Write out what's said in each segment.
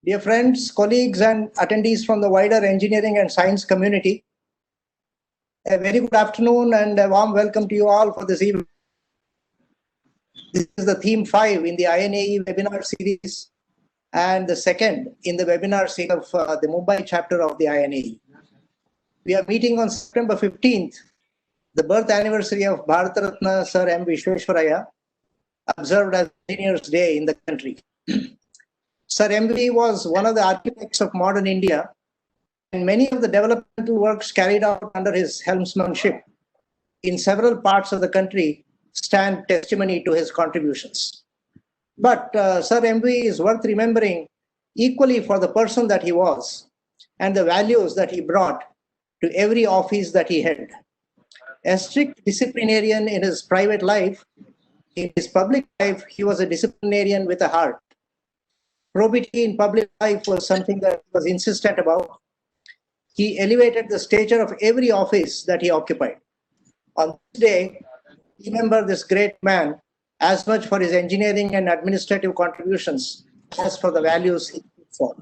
Dear friends, colleagues, and attendees from the wider engineering and science community, a very good afternoon and a warm welcome to you all for this evening. This is the theme 5 in the INAE webinar series and the second in the webinar series of the Mumbai chapter of the INAE. We are meeting on September 15th, the birth anniversary of Bharat Ratna Sir M. Vishweshwaraya, observed as Engineers Day in the country. Sir MV was one of the architects of modern India, and many of the developmental works carried out under his helmsmanship in several parts of the country stand testimony to his contributions. But Sir MV is worth remembering equally for the person that he was and the values that he brought to every office that he held. A strict disciplinarian in his private life, in his public life, he was a disciplinarian with a heart. Probity in public life was something that he was insistent about. He elevated the stature of every office that he occupied. On this day, remember this great man as much for his engineering and administrative contributions as for the values he stood for.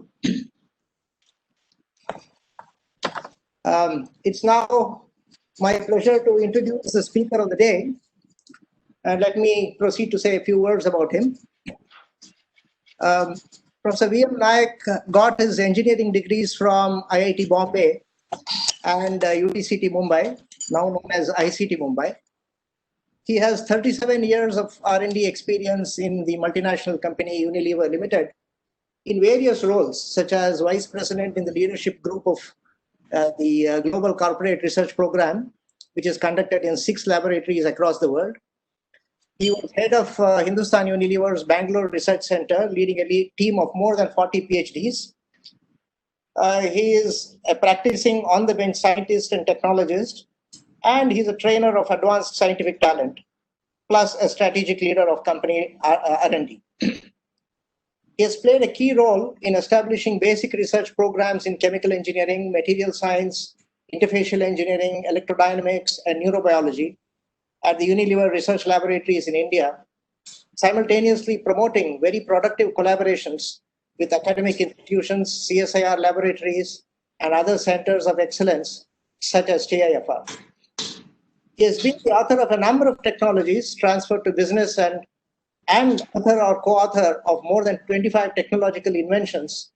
It's now my pleasure to introduce the speaker of the day, and let me proceed to say a few words about him. Professor V.M. Nayak got his engineering degrees from IIT Bombay and UTCT Mumbai, now known as ICT Mumbai. He has 37 years of R&D experience in the multinational company Unilever Limited in various roles, such as Vice President in the leadership group of the Global Corporate Research Program, which is conducted in 6 laboratories across the world. He was head of Hindustan Unilever's Bangalore Research Center, leading a team of more than 40 PhDs. He is a practicing on-the-bench scientist and technologist, and he's a trainer of advanced scientific talent, plus a strategic leader of company R&D. He has played a key role in establishing basic research programs in chemical engineering, material science, interfacial engineering, electrodynamics, and neurobiology at the Unilever research laboratories in India, simultaneously promoting very productive collaborations with academic institutions, CSIR laboratories, and other centers of excellence, such as TIFR. He has been the author of a number of technologies transferred to business and author or co-author of more than 25 technological inventions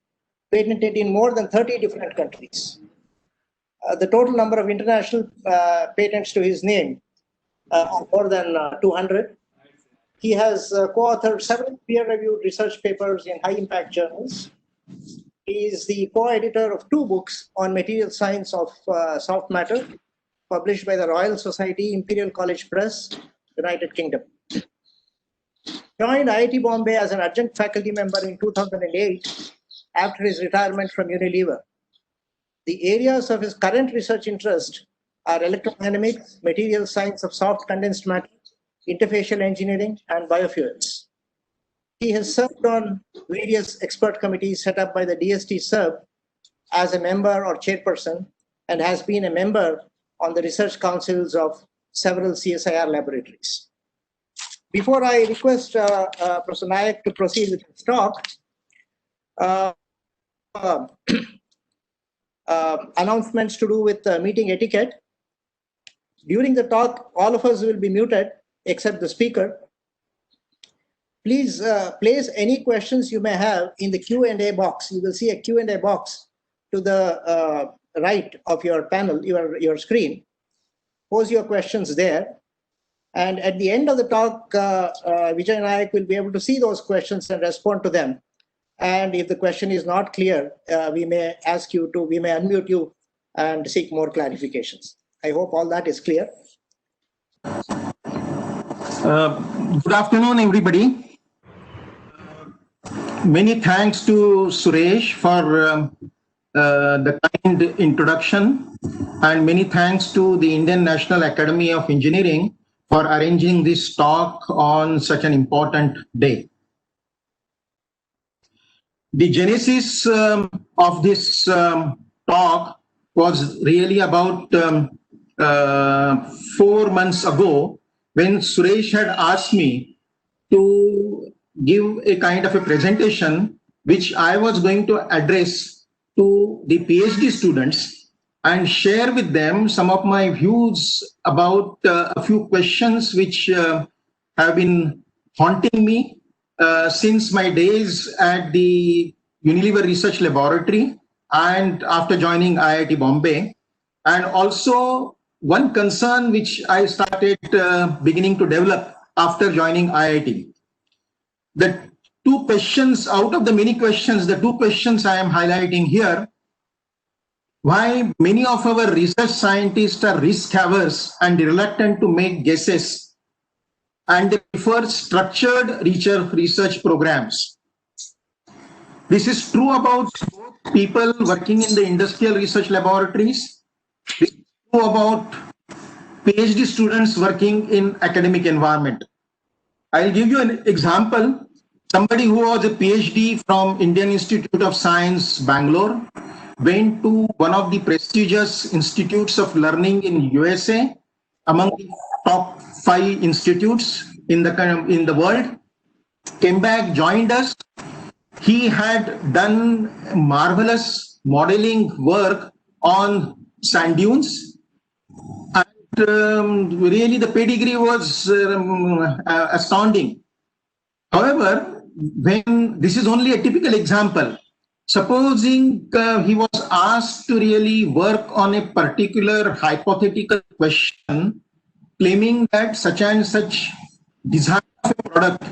patented in more than 30 different countries. The total number of international patents to his name are more than 200. He has co-authored several peer-reviewed research papers in high-impact journals. He is the co-editor of 2 books on material science of soft matter, published by the Royal Society, Imperial College Press, United Kingdom. Joined IIT Bombay as an adjunct faculty member in 2008 after his retirement from Unilever. The areas of his current research interest are electrodynamics, material science of soft condensed matter, interfacial engineering, and biofuels. He has served on various expert committees set up by the DST-SERB as a member or chairperson, and has been a member on the research councils of several CSIR laboratories. Before I request Professor Nayak to proceed with his talk, announcements to do with meeting etiquette. During the talk, all of us will be muted except the speaker. Please place any questions you may have in the Q&A box. You will see a Q&A box to the right of your panel, your screen. Pose your questions there. And at the end of the talk, Vijay Nayak will be able to see those questions and respond to them. And if the question is not clear, we may unmute you and seek more clarifications. I hope all that is clear. Good afternoon, everybody. Many thanks to Suresh for the kind introduction, and many thanks to the Indian National Academy of Engineering for arranging this talk on such an important day. The genesis of this talk was really about 4 months ago, when Suresh had asked me to give a kind of a presentation which I was going to address to the PhD students and share with them some of my views about a few questions which have been haunting me since my days at the Unilever Research Laboratory and after joining IIT Bombay. And also one concern which I started beginning to develop after joining IIT. The two questions out of the many questions, the two questions I am highlighting here: why many of our research scientists are risk averse and reluctant to make guesses, and they prefer structured research programs. This is true about both people working in the industrial research laboratories. This is true about PhD students working in academic environment. I'll give you an example. Somebody who was a PhD from Indian Institute of Science, Bangalore, went to one of the prestigious institutes of learning in USA, among the top 5 institutes in the world, came back, joined us. He had done marvelous modeling work on sand dunes, and really the pedigree was astounding. However, when this is only a typical example, supposing he was asked to really work on a particular hypothetical question, claiming that such and such design of a product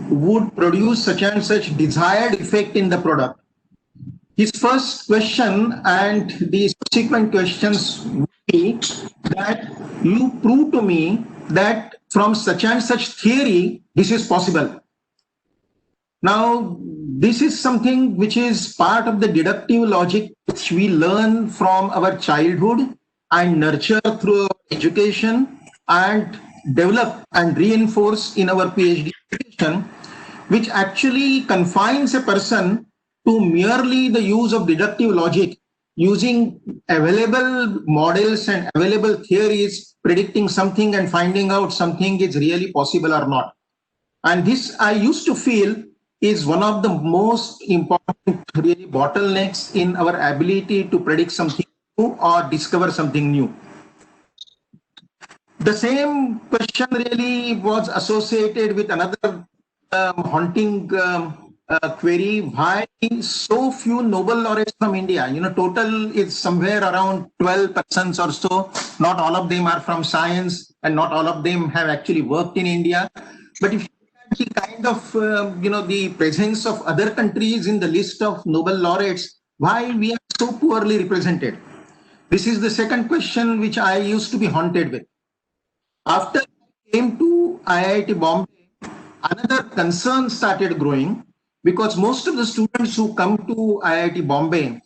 would produce such and such desired effect in the product, his first question and the subsequent questions would be that you prove to me that from such and such theory, this is possible. Now, this is something which is part of the deductive logic which we learn from our childhood and nurture through our education and develop and reinforce in our PhD education, which actually confines a person to merely the use of deductive logic, using available models and available theories, predicting something and finding out something is really possible or not. And this, I used to feel, is one of the most important really bottlenecks in our ability to predict something new or discover something new. The same question really was associated with another haunting query: why so few Nobel laureates from India? Total is somewhere around 12 persons or so. Not all of them are from science, and not all of them have actually worked in India. But if the kind of the presence of other countries in the list of Nobel laureates, why we are so poorly represented? This is the second question which I used to be haunted with. After I came to IIT Bombay, another concern started growing, because most of the students who come to IIT Bombay,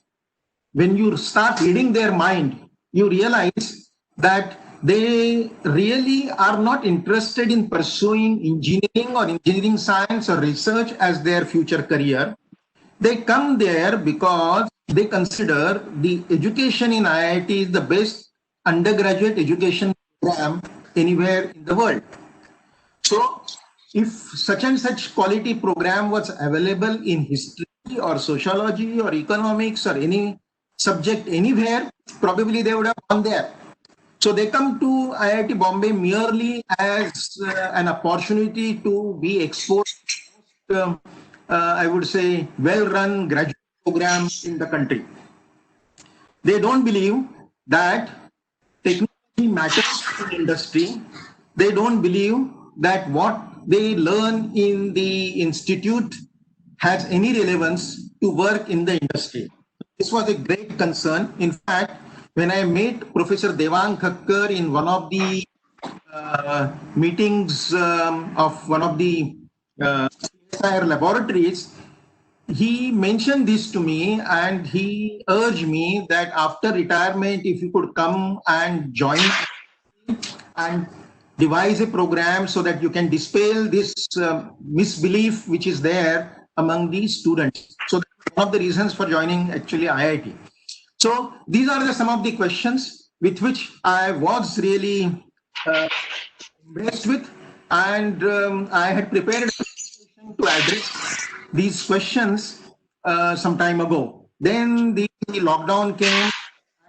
when you start reading their mind, you realize that they really are not interested in pursuing engineering or engineering science or research as their future career. They come there because they consider the education in IIT is the best undergraduate education program anywhere in the world. So if such and such quality program was available in history or sociology or economics or any subject anywhere, probably they would have gone there. So they come to IIT Bombay merely as an opportunity to be exposed to, I would say, well-run graduate programs in the country. They don't believe that technology matters in industry. They don't believe that what they learn in the institute has any relevance to work in the industry. This was a great concern. In fact, when I met Professor Devang Thakkar in one of the meetings of one of the CSIR laboratories, he mentioned this to me and he urged me that after retirement, if you could come and join and devise a program so that you can dispel this misbelief which is there among the students. So that's one of the reasons for joining actually IIT. So these are some of the questions with which I was really impressed with, and I had prepared a presentation to address these questions. some time ago. Then the lockdown came,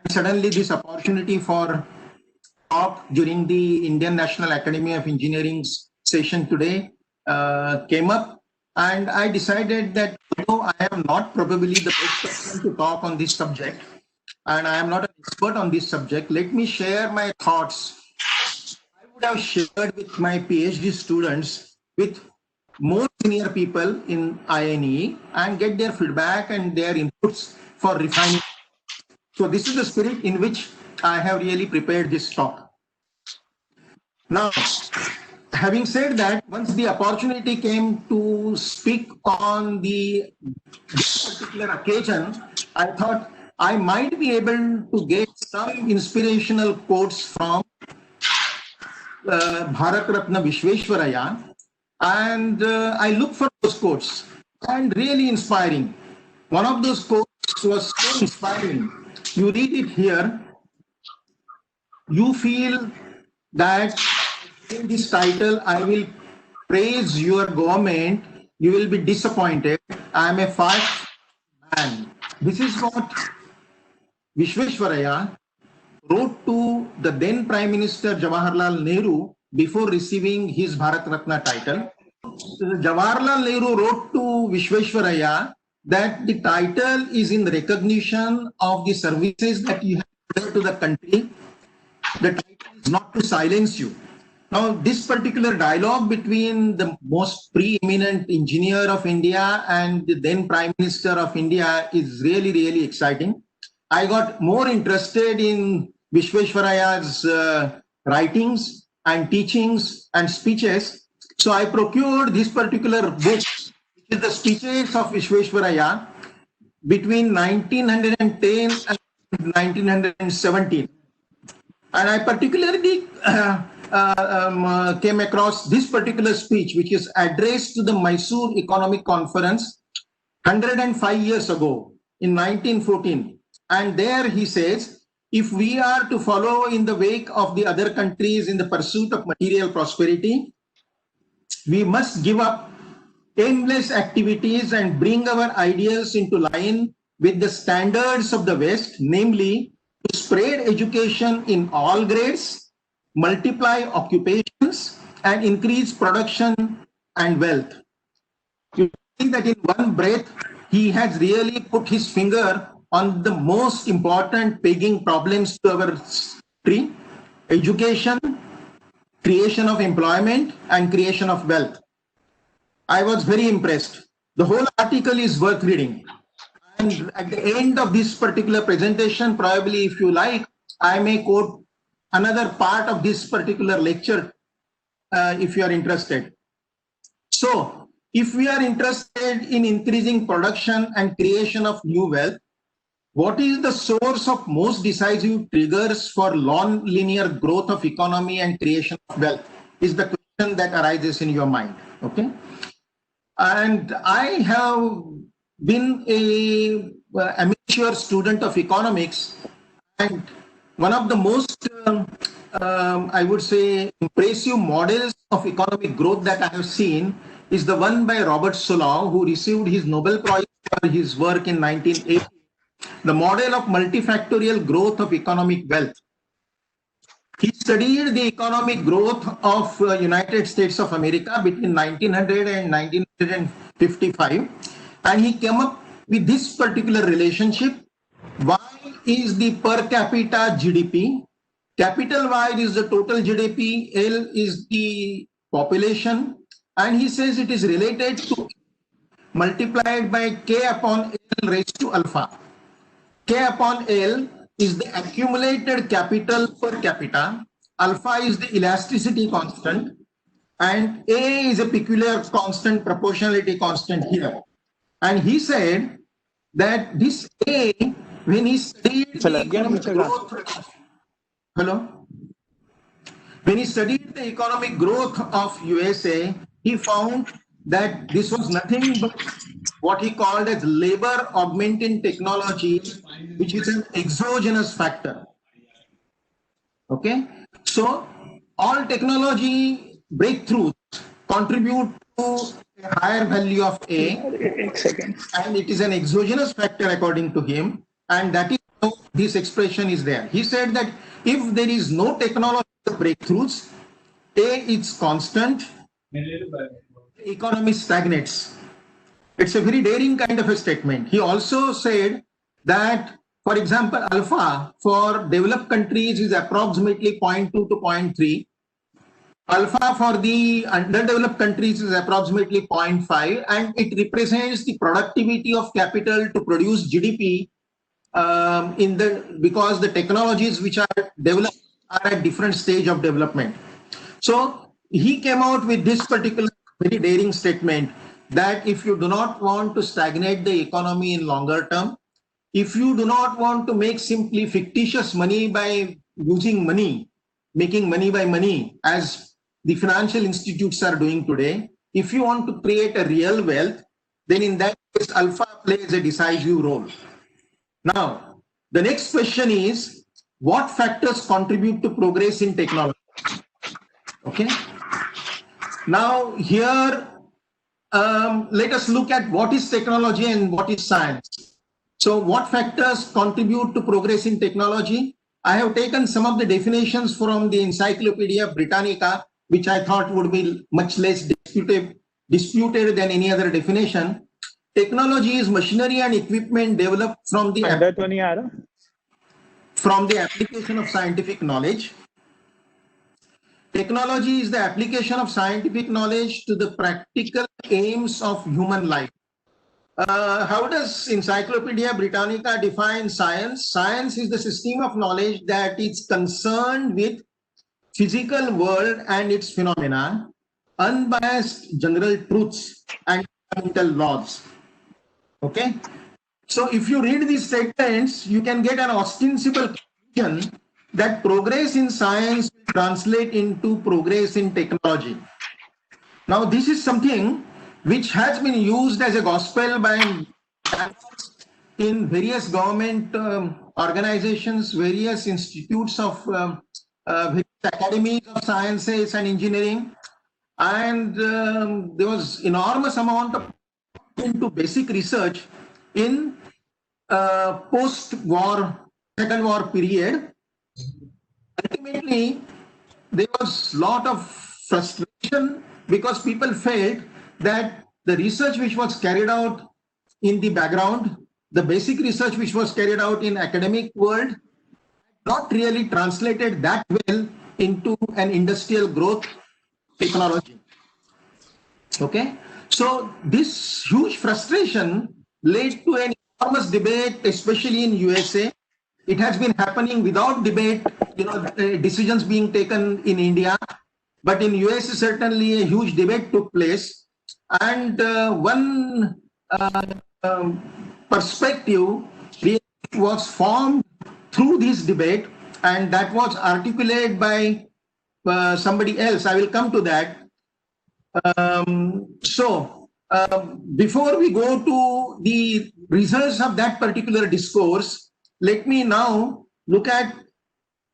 and suddenly this opportunity for talk during the Indian National Academy of Engineering session today came up, and I decided that although I am not probably the best person to talk on this subject, and I am not an expert on this subject, let me share my thoughts. I would have shared with my PhD students, with more senior people in INE, and get their feedback and their inputs for refining. So this is the spirit in which I have really prepared this talk. Now, having said that, once the opportunity came to speak on this particular occasion, I thought I might be able to get some inspirational quotes from Bharat Ratna Vishveshwaraya, and I look for those quotes, and really inspiring. One of those quotes was so inspiring. You read it here, you feel that in this title, I will praise your government, you will be disappointed. I am a fast man. This is what Vishveshwaraya wrote to the then Prime Minister Jawaharlal Nehru before receiving his Bharat Ratna title. Jawaharlal Nehru wrote to Vishveshwaraya that the title is in recognition of the services that you have rendered to the country. The title is not to silence you. Now, this particular dialogue between the most preeminent engineer of India and the then Prime Minister of India is really, really exciting. I got more interested in Vishveshwaraya's writings and teachings and speeches. So I procured this particular book, which is the speeches of Vishveshwaraya between 1910 and 1917. And I particularly came across this particular speech, which is addressed to the Mysore Economic Conference 105 years ago in 1914. And there he says, if we are to follow in the wake of the other countries in the pursuit of material prosperity, we must give up aimless activities and bring our ideals into line with the standards of the West, namely to spread education in all grades, multiply occupations, and increase production and wealth. You think that in one breath, he has really put his finger on the most important pegging problems to our country: education, creation of employment, and creation of wealth. I was very impressed. The whole article is worth reading. And at the end of this particular presentation, probably if you like, I may quote another part of this particular lecture if you are interested. So, if we are interested in increasing production and creation of new wealth, what is the source of most decisive triggers for non-linear growth of economy and creation of wealth is the question that arises in your mind. Okay. And I have been a amateur student of economics, and one of the most, I would say, impressive models of economic growth that I have seen is the one by Robert Solow, who received his Nobel Prize for his work in 1980, the model of multifactorial growth of economic wealth. He studied the economic growth of United States of America between 1900 and 1955, and he came up with this particular relationship. Y is the per capita GDP, capital Y is the total GDP, L is the population, and he says it is related to multiplied by K upon L raised to alpha. K upon L is the accumulated capital per capita, alpha is the elasticity constant, and A is a peculiar constant, proportionality constant here. And he said that this A, when he studied the economic growth, when he studied the economic growth of USA, he found that this was nothing but what he called as labor augmenting technology, which is an exogenous factor. Okay, so all technology breakthroughs contribute to a higher value of A, and it is an exogenous factor according to him, and that is how this expression is there. He said that if there is no technological breakthroughs, A is constant, economy stagnates. It's a very daring kind of a statement. He also said that, for example, alpha for developed countries is approximately 0.2 to 0.3. Alpha for the underdeveloped countries is approximately 0.5, and it represents the productivity of capital to produce GDP because the technologies which are developed are at different stage of development. So he came out with this particular very daring statement that if you do not want to stagnate the economy in longer term, if you do not want to make simply fictitious money by using money, making money by money, as the financial institutes are doing today, if you want to create a real wealth, then in that case, alpha plays a decisive role. Now, the next question is, what factors contribute to progress in technology? Okay. Now, here, let us look at what is technology and what is science. So what factors contribute to progress in technology? I have taken some of the definitions from the Encyclopedia Britannica, which I thought would be much less disputed than any other definition. Technology is machinery and equipment developed from the application of scientific knowledge. Technology is the application of scientific knowledge to the practical aims of human life. How does Encyclopedia Britannica define science? Science is the system of knowledge that is concerned with physical world and its phenomena, unbiased general truths and fundamental laws. Okay? So if you read these statements, you can get an ostensible conclusion that progress in science will translate into progress in technology. Now, this is something which has been used as a gospel by in various government organizations, various institutes of various academies of sciences and engineering, and there was enormous amount of into basic research in post-war, Second War period. Ultimately, there was a lot of frustration because people felt that the research which was carried out in the background, the basic research which was carried out in academic world, not really translated that well into an industrial growth technology. Okay, so this huge frustration led to an enormous debate, especially in USA. It has been happening without debate, decisions being taken in India, but in US certainly a huge debate took place, and one perspective was formed through this debate, and that was articulated by somebody else. I will come to that. Before we go to the results of that particular discourse, let me now look at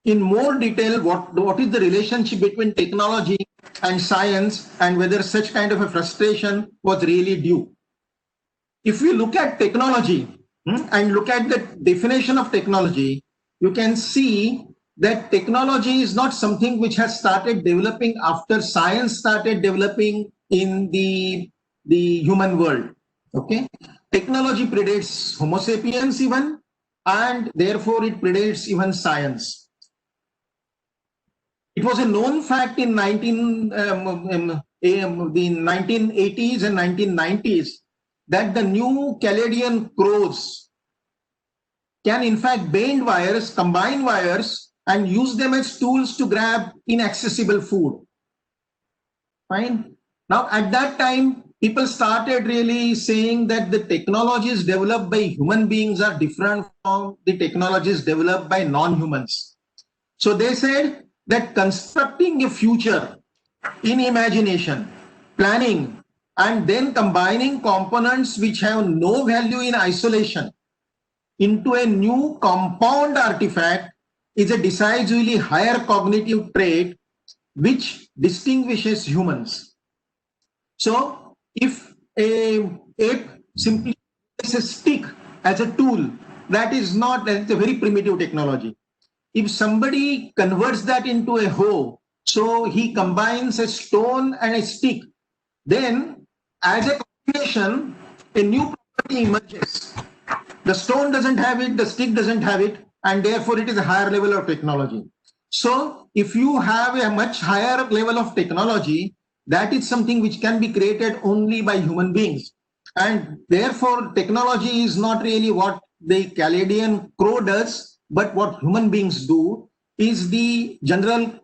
in more detail what is the relationship between technology and science and whether such kind of a frustration was really due. If we look at technology and look at the definition of technology, you can see that technology is not something which has started developing after science started developing in the human world. Okay, technology predates Homo sapiens even, and therefore it predates even science. It was a known fact in the 1980s and 1990s that the New Caledonia crows can in fact bend wires, combine wires, and use them as tools to grab inaccessible food. Fine. Now, at that time, people started really saying that the technologies developed by human beings are different from the technologies developed by non-humans. So they said that constructing a future in imagination, planning, and then combining components which have no value in isolation into a new compound artifact is a decisively higher cognitive trait which distinguishes humans. So if a ape simply uses a stick as a tool, that is not, that's a very primitive technology. If somebody converts that into a hoe, so he combines a stone and a stick, then as a combination, a new property emerges. The stone doesn't have it, the stick doesn't have it, and therefore it is a higher level of technology. So if you have a much higher level of technology, that is something which can be created only by human beings. And therefore, technology is not really what the Caladian crow does, but what human beings do is the general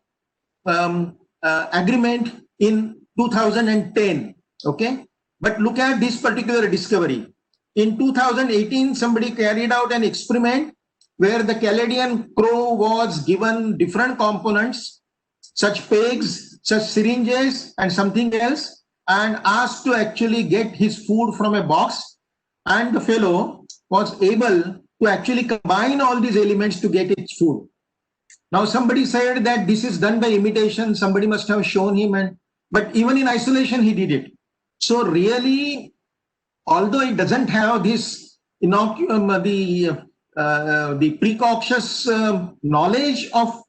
agreement in 2010. Okay. But look at this particular discovery. In 2018, somebody carried out an experiment where the Caladian crow was given different components, such pegs, such syringes, and something else, and asked to actually get his food from a box. And the fellow was able to actually combine all these elements to get its food. Now, somebody said that this is done by imitation. Somebody must have shown him, but even in isolation, he did it. So really, although it doesn't have this the precautious knowledge of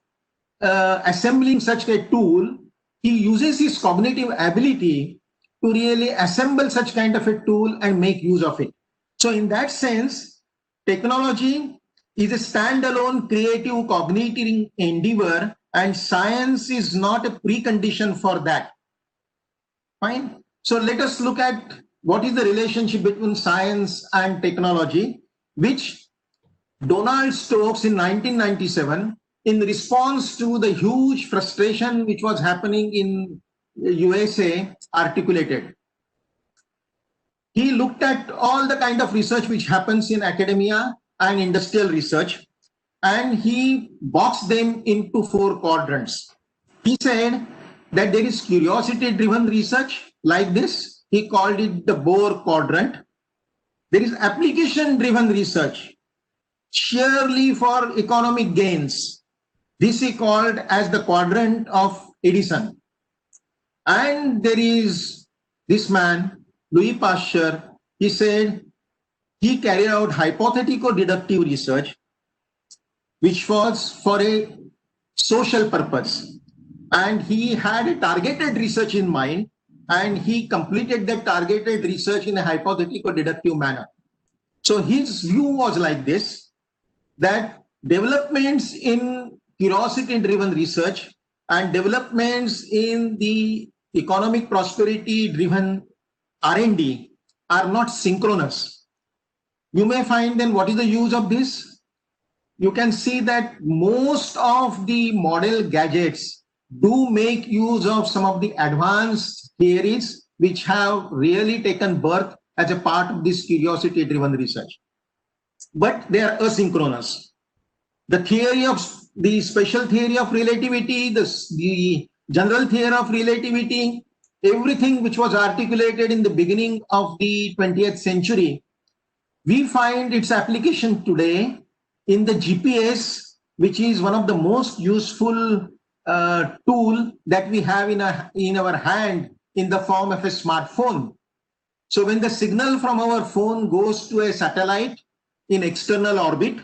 assembling such a tool, he uses his cognitive ability to really assemble such kind of a tool and make use of it. So in that sense, technology is a standalone creative cognitive endeavor, and science is not a precondition for that. Fine. So let us look at what is the relationship between science and technology, which Donald Stokes in 1997, in response to the huge frustration which was happening in USA, articulated. He looked at all the kind of research which happens in academia and industrial research, and he boxed them into 4 quadrants. He said that there is curiosity-driven research like this. He called it the Bohr quadrant. There is application-driven research, sheerly for economic gains. This he called as the quadrant of Edison. And there is this man, Louis Pasteur. He said he carried out hypothetico-deductive research, which was for a social purpose. And he had a targeted research in mind, and he completed that targeted research in a hypothetical-deductive manner. So his view was like this, that developments in curiosity-driven research and developments in the economic prosperity-driven R&D are not synchronous. You may find then what is the use of this? You can see that most of the model gadgets do make use of some of the advanced theories which have really taken birth as a part of this curiosity-driven research. But they are asynchronous. The theory of the special theory of relativity, the general theory of relativity, everything which was articulated in the beginning of the 20th century, we find its application today in the GPS, which is one of the most useful tool that we have in our hand in the form of a smartphone. So when the signal from our phone goes to a satellite in external orbit,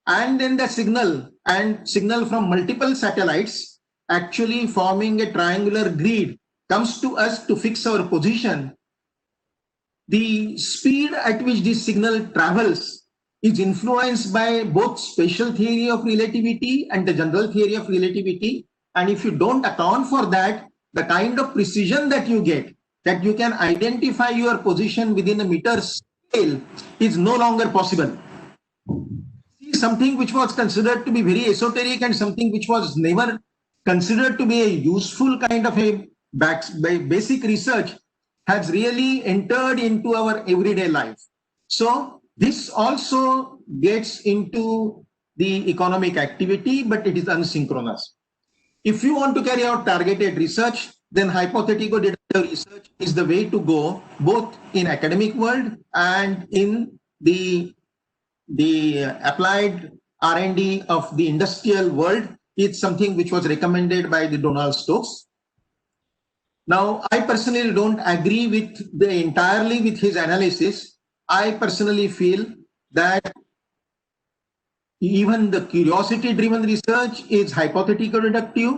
and then the signal from multiple satellites actually forming a triangular grid comes to us to fix our position, the speed at which this signal travels is influenced by both special theory of relativity and the general theory of relativity. And if you don't account for that, the kind of precision that you get, that you can identify your position within a meter scale, is no longer possible. Something which was considered to be very esoteric and something which was never considered to be a useful kind of a basic research has really entered into our everyday life. So this also gets into the economic activity, but it is asynchronous. If you want to carry out targeted research, then hypothetical deductive research is the way to go, both in academic world and in the applied R&D of the industrial world. It's something which was recommended by the Donald Stokes. Now, I personally don't agree with entirely with his analysis. I personally feel that even the curiosity-driven research is hypothetical deductive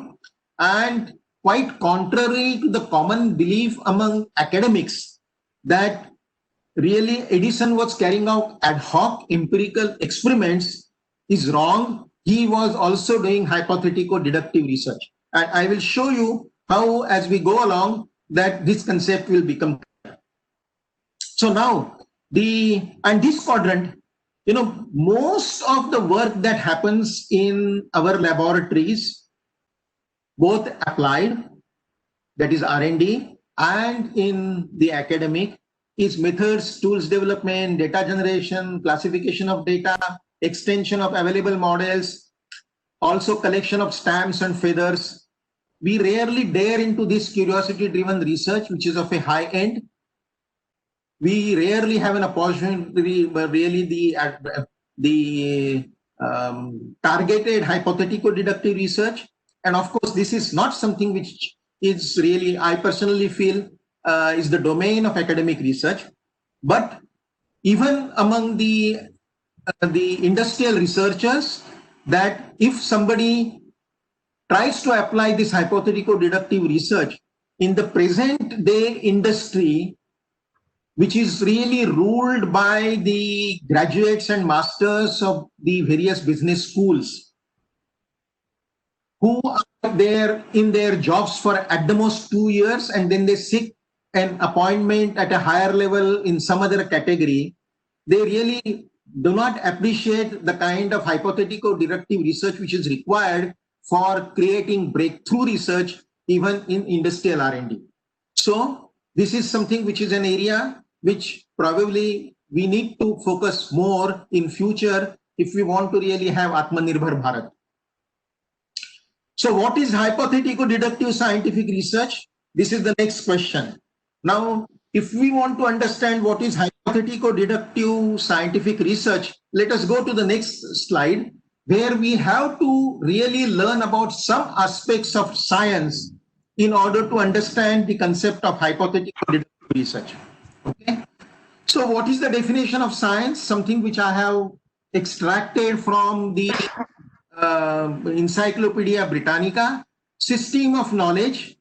and quite contrary to the common belief among academics that really Edison was carrying out ad hoc empirical experiments is wrong. He was also doing hypothetical deductive research. And I will show you how, as we go along, that this concept will become clear. So now, this quadrant, most of the work that happens in our laboratories, both applied, that is R&D, and in the academic, is methods, tools development, data generation, classification of data, extension of available models, also collection of stamps and feathers. We rarely dare into this curiosity-driven research, which is of a high end. We rarely have an opportunity, but really the targeted hypothetical deductive research. And of course, this is not something which is really, I personally feel, is the domain of academic research. But even among the industrial researchers, that if somebody tries to apply this hypothetical deductive research in the present day industry, which is really ruled by the graduates and masters of the various business schools, who are there in their jobs for at the most 2 years, and then they seek an appointment at a higher level in some other category, they really do not appreciate the kind of hypothetical deductive research which is required for creating breakthrough research even in industrial R&D. So this is something which is an area which probably we need to focus more in future if we want to really have Atmanirbhar Bharat. So what is hypothetical deductive scientific research? This is the next question. Now, if we want to understand what is hypothetical deductive scientific research, let us go to the next slide, where we have to really learn about some aspects of science in order to understand the concept of hypothetical deductive research. Okay. So what is the definition of science? Something which I have extracted from the Encyclopedia Britannica: system of knowledge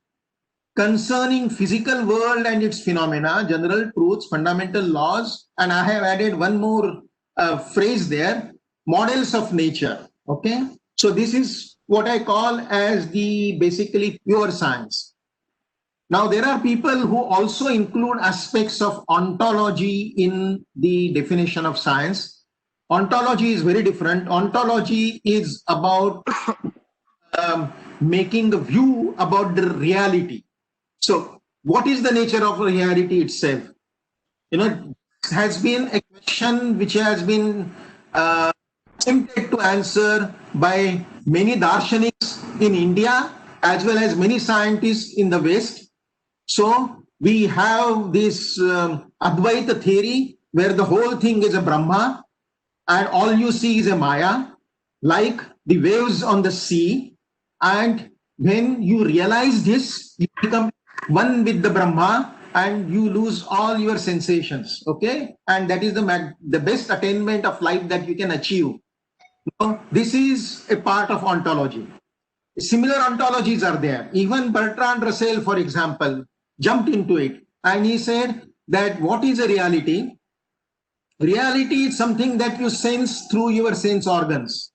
concerning physical world and its phenomena, general truths, fundamental laws, and I have added one more phrase there, models of nature. Okay, so this is what I call as the basically pure science. Now there are people who also include aspects of ontology in the definition of science. Ontology is very different. Ontology is about making a view about the reality. So what is the nature of reality itself? Has been a question which has been attempted to answer by many darshaniks in India as well as many scientists in the West. So we have this Advaita theory where the whole thing is a Brahma and all you see is a Maya, like the waves on the sea. And when you realize this, you become one with the Brahma and you lose all your sensations. Okay, and that is the best attainment of life that you can achieve. Now, this is a part of ontology. Similar ontologies are there. Even Bertrand Russell, for example, jumped into it and he said that what is a reality? Reality is something that you sense through your sense organs.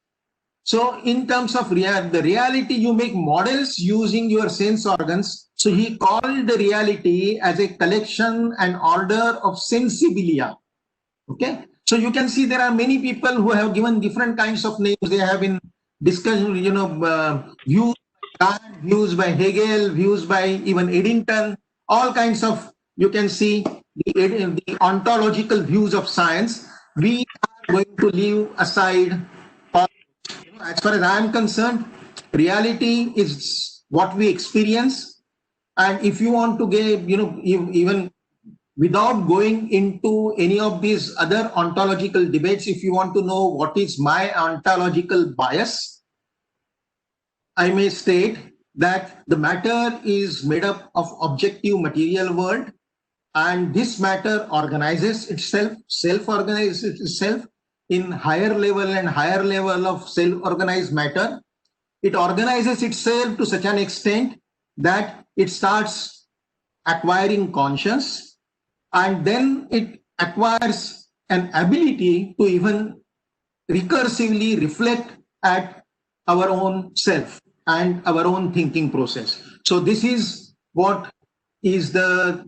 So in terms of the reality, you make models using your sense organs. So he called the reality as a collection and order of sensibilia. Okay, so you can see there are many people who have given different kinds of names. They have been discussed, views by Kant, views by Hegel, views by even Eddington, all kinds of, you can see the ontological views of science. We are going to leave aside. As far as I am concerned, reality is what we experience. And if you want to get, even without going into any of these other ontological debates, if you want to know what is my ontological bias, I may state that the matter is made up of objective material world, and this matter organizes itself, self-organizes itself in higher level and higher level of self-organized matter. It organizes itself to such an extent that it starts acquiring conscience, and then it acquires an ability to even recursively reflect at our own self and our own thinking process. So this is what is a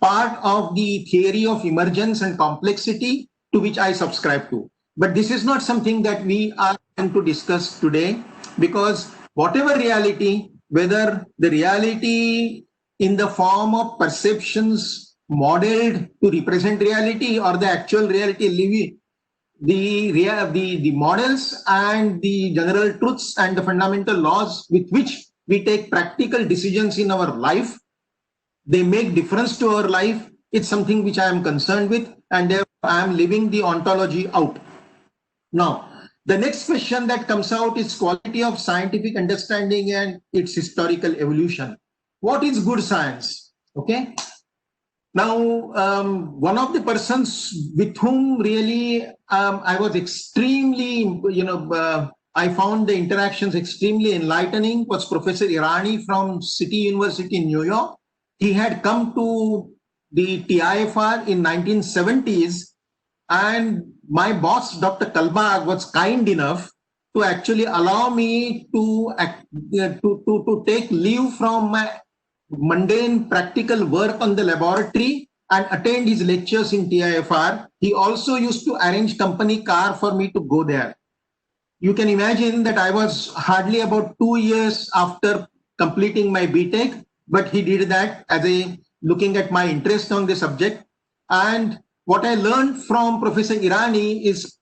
part of the theory of emergence and complexity to which I subscribe to. But this is not something that we are going to discuss today, because whatever reality, whether the reality in the form of perceptions modeled to represent reality or the actual reality living, the models and the general truths and the fundamental laws with which we take practical decisions in our life, they make difference to our life. It's something which I am concerned with, and therefore I am leaving the ontology out. Now, the next question that comes out is quality of scientific understanding and its historical evolution. What is good science? Okay. Now, one of the persons with whom really I was extremely, I found the interactions extremely enlightening was Professor Irani from City University in New York. He had come to the TIFR in 1970s, and my boss, Dr. Kalbag, was kind enough to actually allow me to take leave from my mundane practical work on the laboratory and attend his lectures in TIFR. He also used to arrange company car for me to go there. You can imagine that I was hardly about 2 years after completing my BTech, but he did that as looking at my interest on the subject. And what I learned from Professor Irani is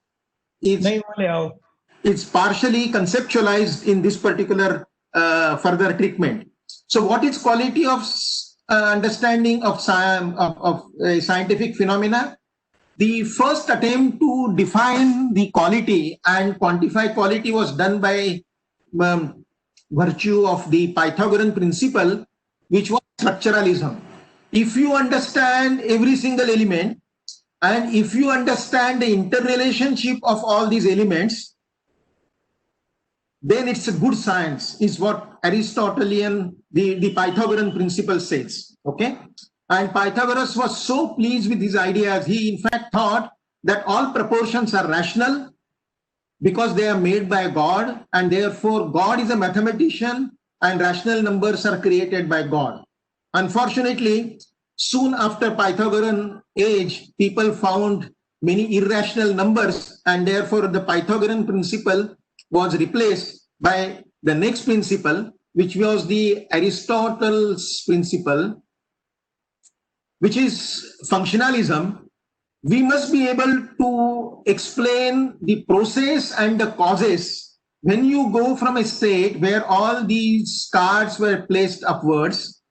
it's partially conceptualized in this particular further treatment. So what is quality of understanding of scientific phenomena? The first attempt to define the quality and quantify quality was done by virtue of the Pythagorean principle, which was structuralism. If you understand every single element, and if you understand the interrelationship of all these elements, then it's a good science, is what Aristotelian, the Pythagorean principle says. Okay? And Pythagoras was so pleased with his ideas, he in fact thought that all proportions are rational because they are made by God, and therefore God is a mathematician and rational numbers are created by God. Unfortunately, soon after Pythagorean age, people found many irrational numbers, and therefore the Pythagorean principle was replaced by the next principle, which was the Aristotle's principle, which is functionalism. We must be able to explain the process and the causes. When you go from a state where all these cards were placed upwards,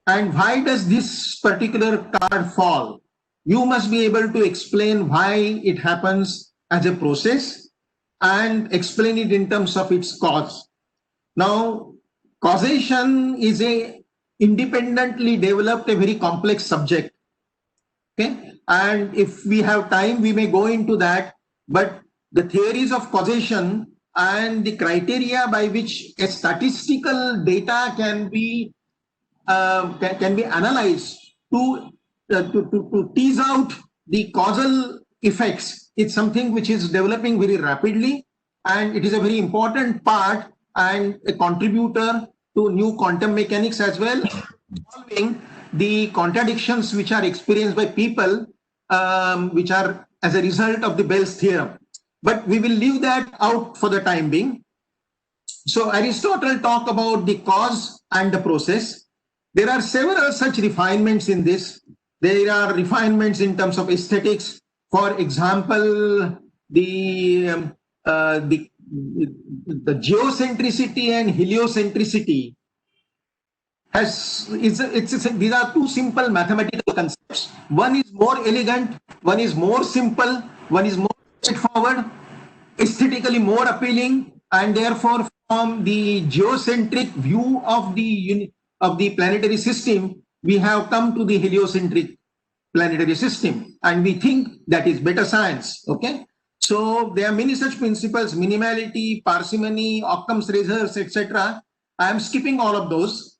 and why does this particular card fall? You must be able to explain why it happens as a process and explain it in terms of its cause. Now, causation is a independently developed, a very complex subject. Okay, and if we have time, we may go into that. But the theories of causation and the criteria by which a statistical data can be analyzed to tease out the causal effects. It's something which is developing very rapidly, and it is a very important part and a contributor to new quantum mechanics as well, solving the contradictions which are experienced by people, which are as a result of the Bell's theorem. But we will leave that out for the time being. So Aristotle talked about the cause and the process. There are several such refinements in this. There are refinements in terms of aesthetics. For example, the geocentricity and heliocentricity these are two simple mathematical concepts. One is more elegant, one is more simple, one is more straightforward, aesthetically more appealing, and therefore from the geocentric view of the planetary system, we have come to the heliocentric planetary system, and we think that is better science. Okay, so there are many such principles: minimality, parsimony, Occam's razors, etc. I am skipping all of those.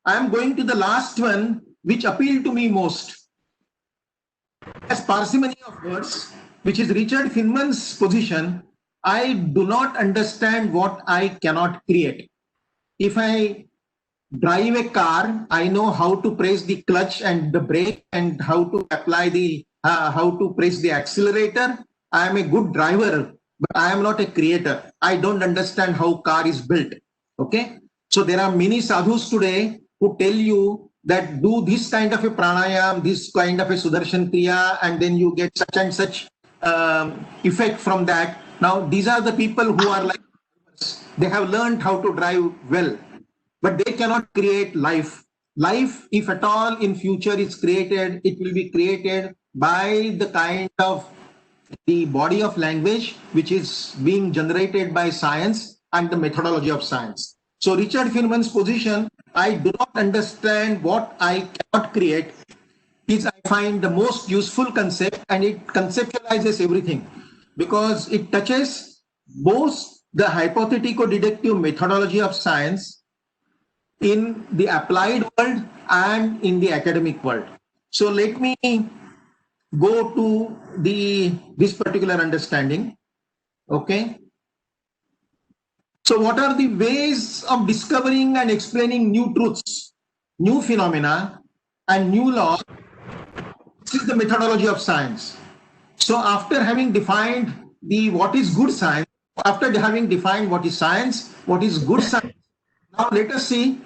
I am going to the last one, which appealed to me most as parsimony of words, which is Richard Feynman's position. I do not understand what I cannot create. If I drive a car, I know how to press the clutch and the brake and how to apply the, how to press the accelerator. I am a good driver, but I am not a creator. I don't understand how car is built. Okay. So there are many sadhus today who tell you that do this kind of a pranayam, this kind of a Sudarshan Kriya, and then you get such and such effect from that. Now, these are the people who are like, they have learned how to drive well, but they cannot create life. Life, if at all in future is created, it will be created by the kind of the body of language which is being generated by science and the methodology of science. So Richard Feynman's position, I do not understand what I cannot create, is I find the most useful concept, and it conceptualizes everything because it touches both the hypothetico-deductive methodology of science in the applied world and in the academic world. So let me go to this particular understanding. Okay. So what are the ways of discovering and explaining new truths, new phenomena, and new laws? This is the methodology of science. So after having defined what is good science, after having defined what is science, what is good science, now let us see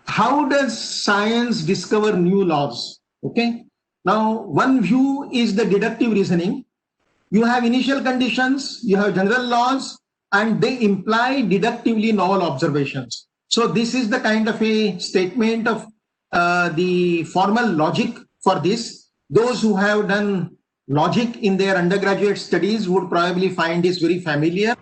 how does science discover new laws. Okay. Now one view is the deductive reasoning. You have initial conditions, you have general laws, and they imply deductively novel observations. So this is the kind of a statement of the formal logic for this. Those who have done logic in their undergraduate studies would probably find this very familiar.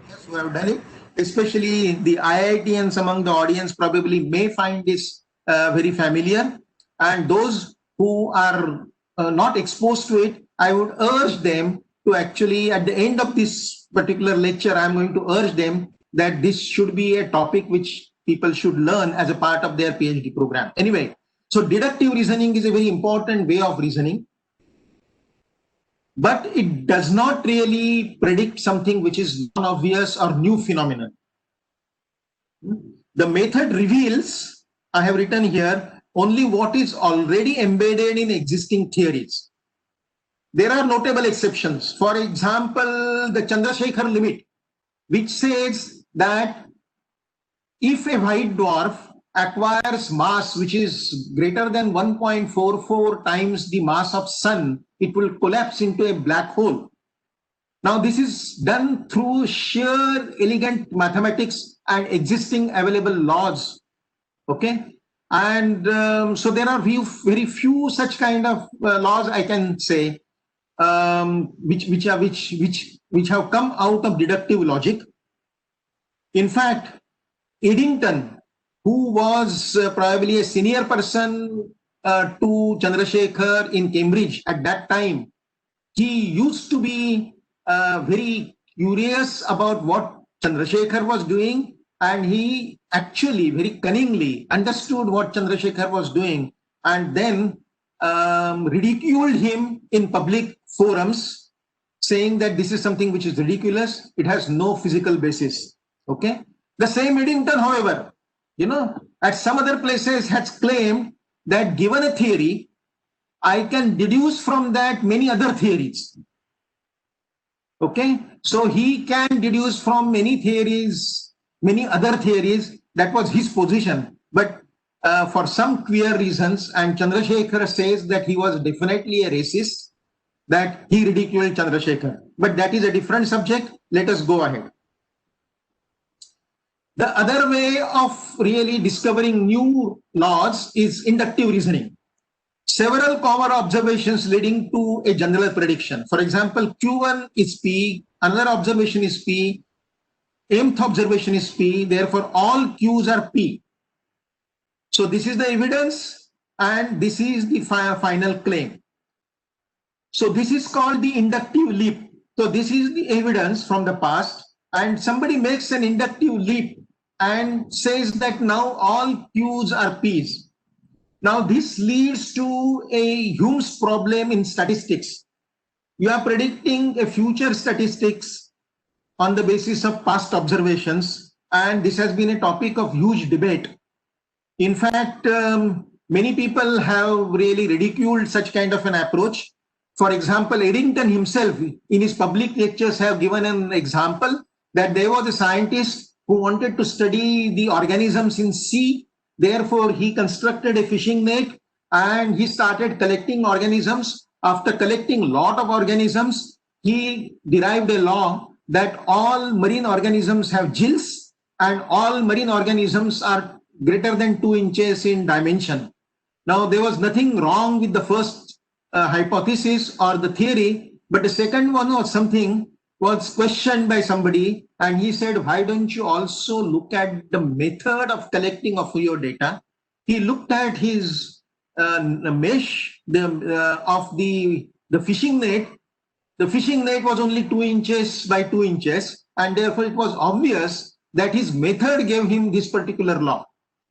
Yes, who have done it, especially the IITians among the audience probably may find this very familiar. And those who are not exposed to it, I would urge them to actually, at the end of this particular lecture, I'm going to urge them that this should be a topic which people should learn as a part of their PhD program. Anyway, so deductive reasoning is a very important way of reasoning, but it does not really predict something which is non-obvious or new phenomenon. The method reveals, I have written here, only what is already embedded in existing theories. There are notable exceptions. For example, the Chandrasekhar limit, which says that if a white dwarf acquires mass which is greater than 1.44 times the mass of sun, it will collapse into a black hole. Now this is done through sheer elegant mathematics and existing available laws. Okay. And so there are very few such kind of laws I can say which have come out of deductive logic. In fact, Eddington, who was probably a senior person to Chandrasekhar in Cambridge at that time, he used to be very curious about what Chandrasekhar was doing, and he actually very cunningly understood what Chandrasekhar was doing and then ridiculed him in public forums, saying that this is something which is ridiculous, it has no physical basis. Okay. The same Eddington, however, at some other places has claimed that given a theory, I can deduce from that many other theories. Okay. So he can deduce from many theories, many other theories. That was his position. But for some queer reasons, and Chandrasekhar says that he was definitely a racist, that he ridiculed Chandrasekhar. But that is a different subject. Let us go ahead. The other way of really discovering new laws is inductive reasoning. Several common observations leading to a general prediction. For example, Q1 is P, another observation is P, mth observation is P, therefore all Q's are P. So this is the evidence and this is the final claim. So this is called the inductive leap. So this is the evidence from the past, and somebody makes an inductive leap and says that now all Q's are P's. Now this leads to a Hume's problem in statistics. You are predicting a future statistics on the basis of past observations, and this has been a topic of huge debate. In fact, many people have really ridiculed such kind of an approach. For example, Eddington himself in his public lectures have given an example that there was a scientist who wanted to study the organisms in sea. Therefore, he constructed a fishing net and he started collecting organisms. After collecting a lot of organisms, he derived a law that all marine organisms have gills and all marine organisms are greater than 2 inches in dimension. Now, there was nothing wrong with the first hypothesis or the theory, but the second one was questioned by somebody, and he said, why don't you also look at the method of collecting of your data? He looked at his mesh of the fishing net. The fishing net was only 2 inches by 2 inches, and therefore it was obvious that his method gave him this particular law.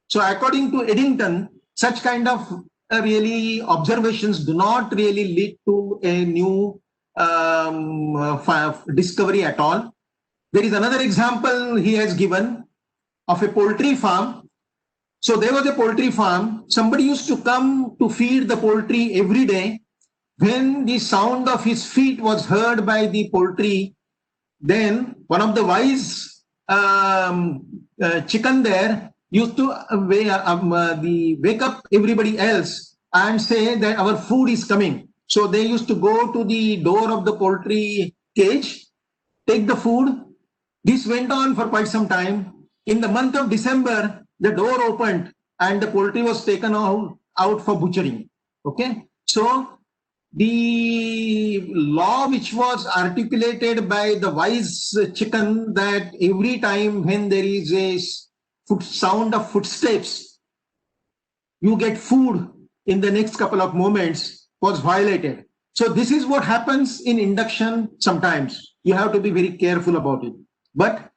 So according to Eddington, such kind of really observations do not really lead to a new discovery at all. There is another example he has given of a poultry farm. So there was a poultry farm. Somebody used to come to feed the poultry every day. When the sound of his feet was heard by the poultry, then one of the wise chicken there used to wake up everybody else and say that our food is coming. So they used to go to the door of the poultry cage, take the food. This went on for quite some time. In the month of December, the door opened and the poultry was taken out for butchering. Okay. So the law which was articulated by the wise chicken that every time when there is a sound of footsteps, you get food in the next couple of moments was violated. So this is what happens in induction sometimes. You have to be very careful about it. But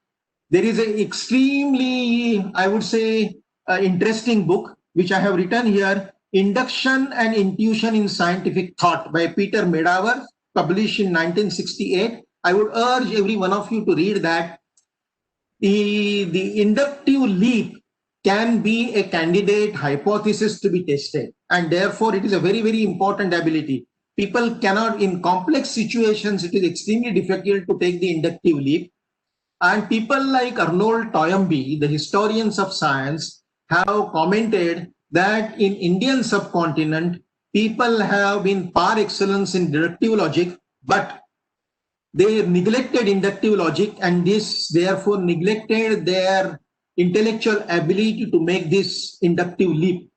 there is an extremely, I would say, interesting book which I have written here, Induction and Intuition in Scientific Thought by Peter Medawar, published in 1968. I would urge every one of you to read that. The inductive leap can be a candidate hypothesis to be tested, and therefore it is a very, very important ability. People cannot, in complex situations, it is extremely difficult to take the inductive leap. And people like Arnold Toynbee, the historians of science, have commented that in Indian subcontinent, people have been par excellence in deductive logic, but they neglected inductive logic, and this therefore neglected their intellectual ability to make this inductive leap.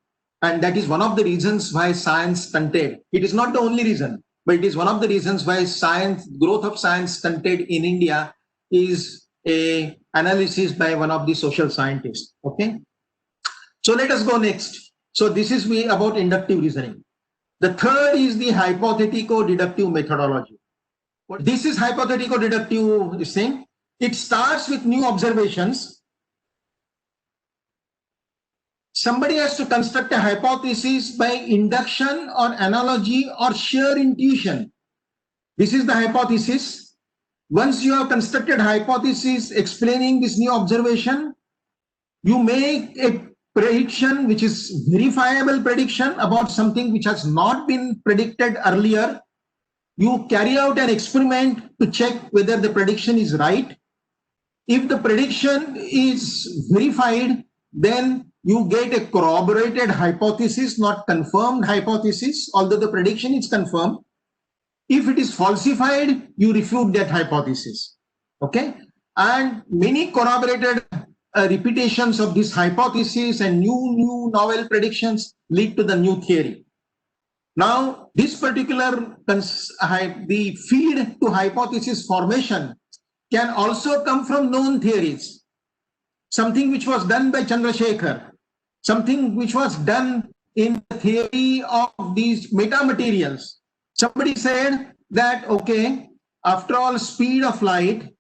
And that is one of the reasons why science stunted. It is not the only reason, but it is one of the reasons why growth of science stunted in India is a analysis by one of the social scientists. Okay. So let us go next. So this is about inductive reasoning. The third is the hypothetico-deductive methodology. This is hypothetico-deductive thing. It starts with new observations. Somebody has to construct a hypothesis by induction or analogy or sheer intuition. This is the hypothesis. Once you have constructed hypothesis explaining this new observation, you make a prediction which is verifiable prediction about something which has not been predicted earlier. You carry out an experiment to check whether the prediction is right. If the prediction is verified, then you get a corroborated hypothesis, not confirmed hypothesis, although the prediction is confirmed. If it is falsified, you refute that hypothesis. Okay? And many corroborated repetitions of this hypothesis and new novel predictions lead to the new theory. Now, this particular the feed to hypothesis formation can also come from known theories. Something which was done by Chandrasekhar, something which was done in the theory of these metamaterials. Somebody said that, okay, after all, speed of light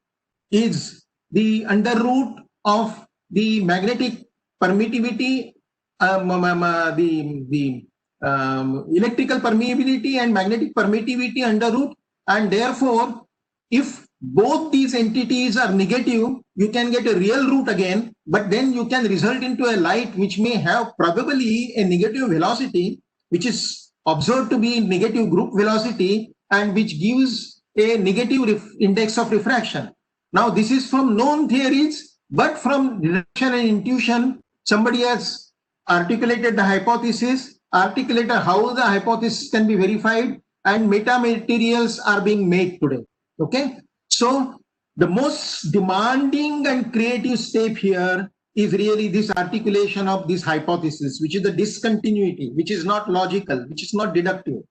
is the under root of the magnetic permittivity, the electrical permeability and magnetic permittivity under root, and therefore, if both these entities are negative, you can get a real root again, but then you can result into a light which may have probably a negative velocity, which is observed to be negative group velocity, and which gives a negative index of refraction. Now, this is from known theories, but from deduction and intuition, somebody has articulated the hypothesis, articulated how the hypothesis can be verified, and metamaterials are being made today. Okay, so the most demanding and creative step here is really this articulation of this hypothesis, which is the discontinuity, which is not logical, which is not deductive.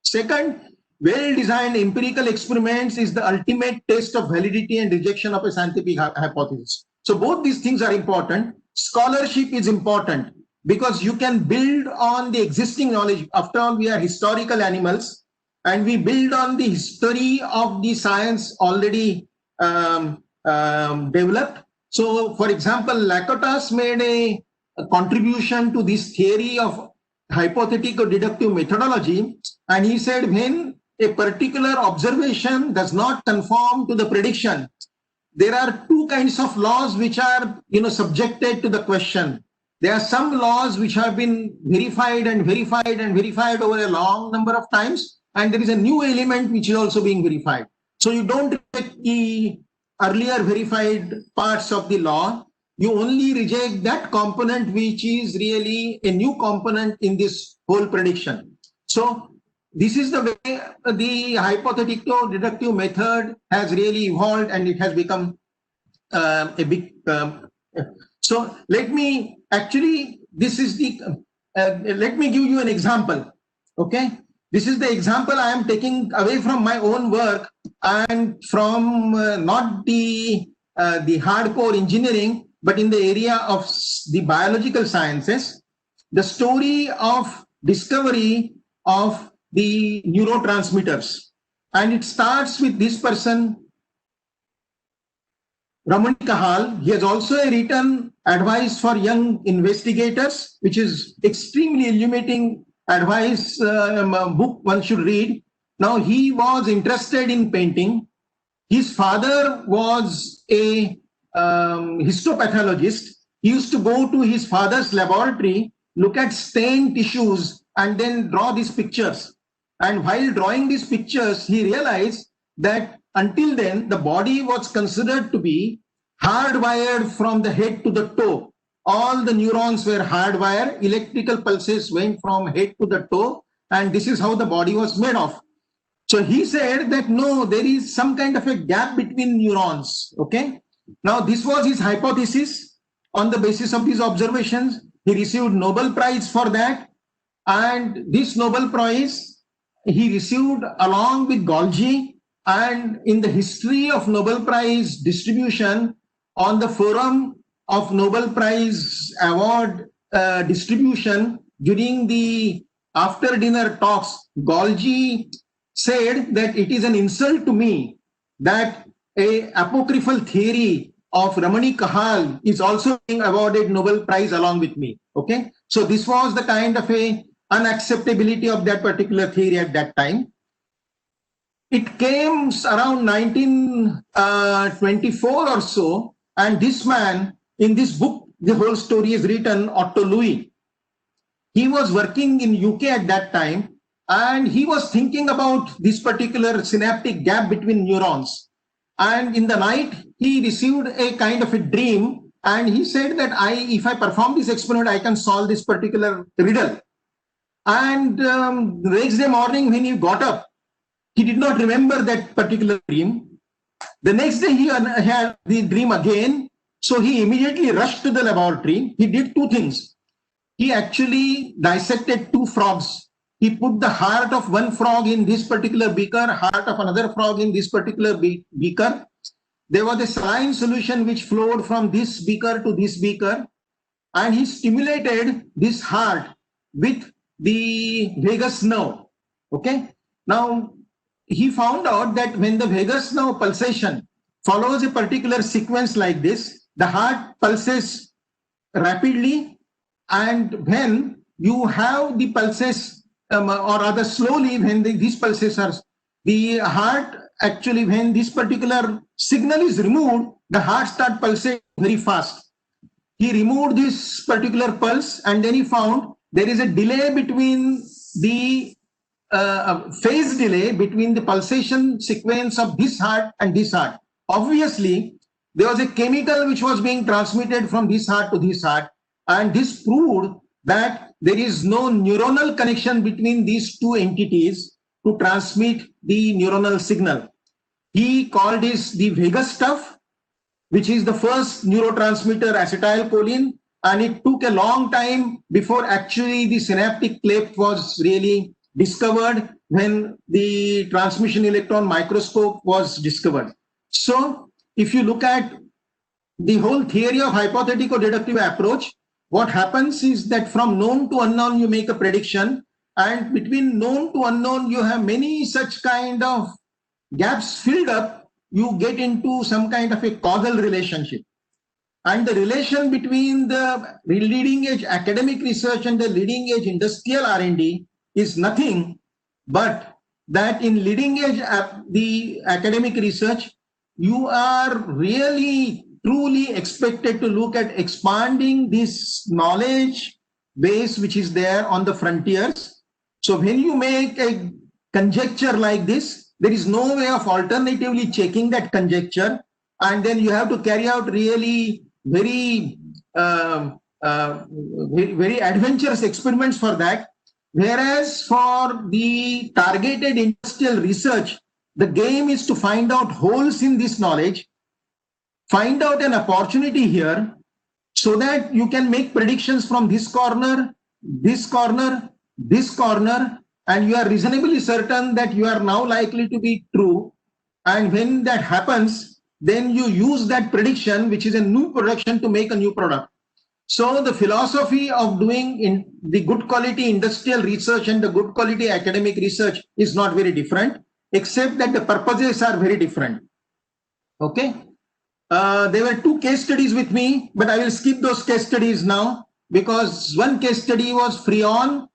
Second, well-designed empirical experiments is the ultimate test of validity and rejection of a scientific hypothesis. So both these things are important. Scholarship is important because you can build on the existing knowledge. After all, we are historical animals, and we build on the history of the science already developed. So, for example, Lakatos made a contribution to this theory of hypothetical deductive methodology, and he said when a particular observation does not conform to the prediction, there are two kinds of laws which are subjected to the question. There are some laws which have been verified and verified and verified over a long number of times, and there is a new element which is also being verified. So you don't reject the earlier verified parts of the law, you only reject that component which is really a new component in this whole prediction. So this is the way the hypothetical deductive method has really evolved, and it has become a big so let me actually, this is the let me give you an example. Okay, this is the example I am taking away from my own work and from not the hardcore engineering, but in the area of the biological sciences, the story of discovery of the neurotransmitters. And it starts with this person, Ramani Kahal. He has also written advice for young investigators, which is extremely illuminating advice book one should read. Now, he was interested in painting. His father was a histopathologist. He used to go to his father's laboratory, look at stained tissues, and then draw these pictures. And while drawing these pictures, he realized that until then, the body was considered to be hardwired from the head to the toe. All the neurons were hardwired, electrical pulses went from head to the toe, and this is how the body was made of. So he said that no, there is some kind of a gap between neurons. Okay. Now, this was his hypothesis. On the basis of these observations, he received Nobel Prize for that. And this Nobel Prize he received along with Golgi. And in the history of Nobel Prize distribution, on the forum of Nobel Prize award distribution, during the after dinner talks, Golgi said that it is an insult to me that a apocryphal theory of Ramani Kahal is also being awarded Nobel Prize along with me. Okay, so this was the kind of a unacceptability of that particular theory at that time. It came around 1924 or so, and this man, in this book, the whole story is written, Otto Louis. He was working in UK at that time, and he was thinking about this particular synaptic gap between neurons. And in the night, he received a kind of a dream, and he said that if I perform this experiment, I can solve this particular riddle. And the next day morning, when he got up, he did not remember that particular dream. The next day, he had the dream again. So he immediately rushed to the laboratory. He did two things. He actually dissected two frogs. He put the heart of one frog in this particular beaker, heart of another frog in this particular beaker. there was a saline solution which flowed from this beaker to this beaker, and he stimulated this heart with the vagus nerve. Okay. Now, he found out that when the vagus nerve pulsation follows a particular sequence like this, the heart pulses rapidly, and when you have the pulses, or rather slowly, when these pulses are, the heart actually, when this particular signal is removed, the heart start pulsing very fast. He removed this particular pulse, and then he found there is a delay between the phase delay between the pulsation sequence of this heart and this heart. Obviously, there was a chemical which was being transmitted from this heart to this heart, and this proved that there is no neuronal connection between these two entities to transmit the neuronal signal. He called this the vagus stuff, which is the first neurotransmitter acetylcholine, and it took a long time before actually the synaptic cleft was really discovered when the transmission electron microscope was discovered. So if you look at the whole theory of hypothetico-deductive approach, what happens is that from known to unknown, you make a prediction, and between known to unknown, you have many such kind of gaps filled up, you get into some kind of a causal relationship. And the relation between the leading edge academic research and the leading edge industrial R&D is nothing but that in leading edge the academic research, you are really truly expected to look at expanding this knowledge base which is there on the frontiers. So when you make a conjecture like this, there is no way of alternatively checking that conjecture, and then you have to carry out really very very adventurous experiments for that. Whereas for the targeted industrial research, the game is to find out holes in this knowledge, find out an opportunity here, so that you can make predictions from this corner, this corner, this corner, and you are reasonably certain that you are now likely to be true. And when that happens, then you use that prediction, which is a new production, to make a new product. So the philosophy of doing in the good quality industrial research and the good quality academic research is not very different, except that the purposes are very different. Okay. There were two case studies with me, but I will skip those case studies now, because one case study was Freon,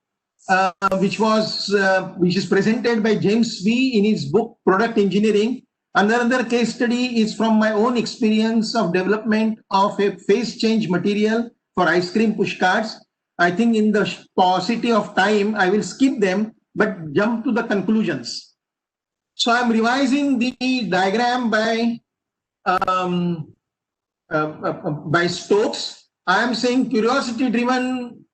which is presented by James V in his book Product Engineering. Another case study is from my own experience of development of a phase change material for ice cream push carts. I think in the paucity of time, I will skip them, but jump to the conclusions. So I'm revising the diagram by Stokes. I am saying curiosity-driven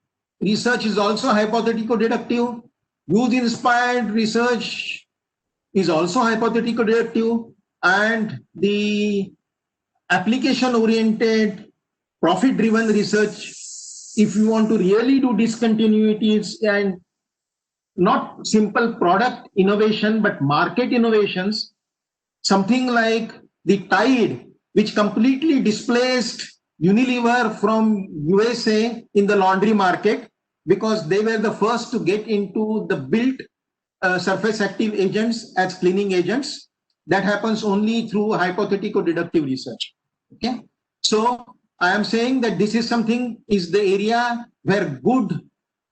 research is also hypothetico-deductive. Use-inspired research is also hypothetico-deductive, and the application-oriented, profit-driven research, if you want to really do discontinuities and not simple product innovation, but market innovations, something like the Tide, which completely displaced Unilever from USA in the laundry market, because they were the first to get into the built surface active agents as cleaning agents. That happens only through hypothetico-deductive research. Okay, so I am saying that this is something is the area where good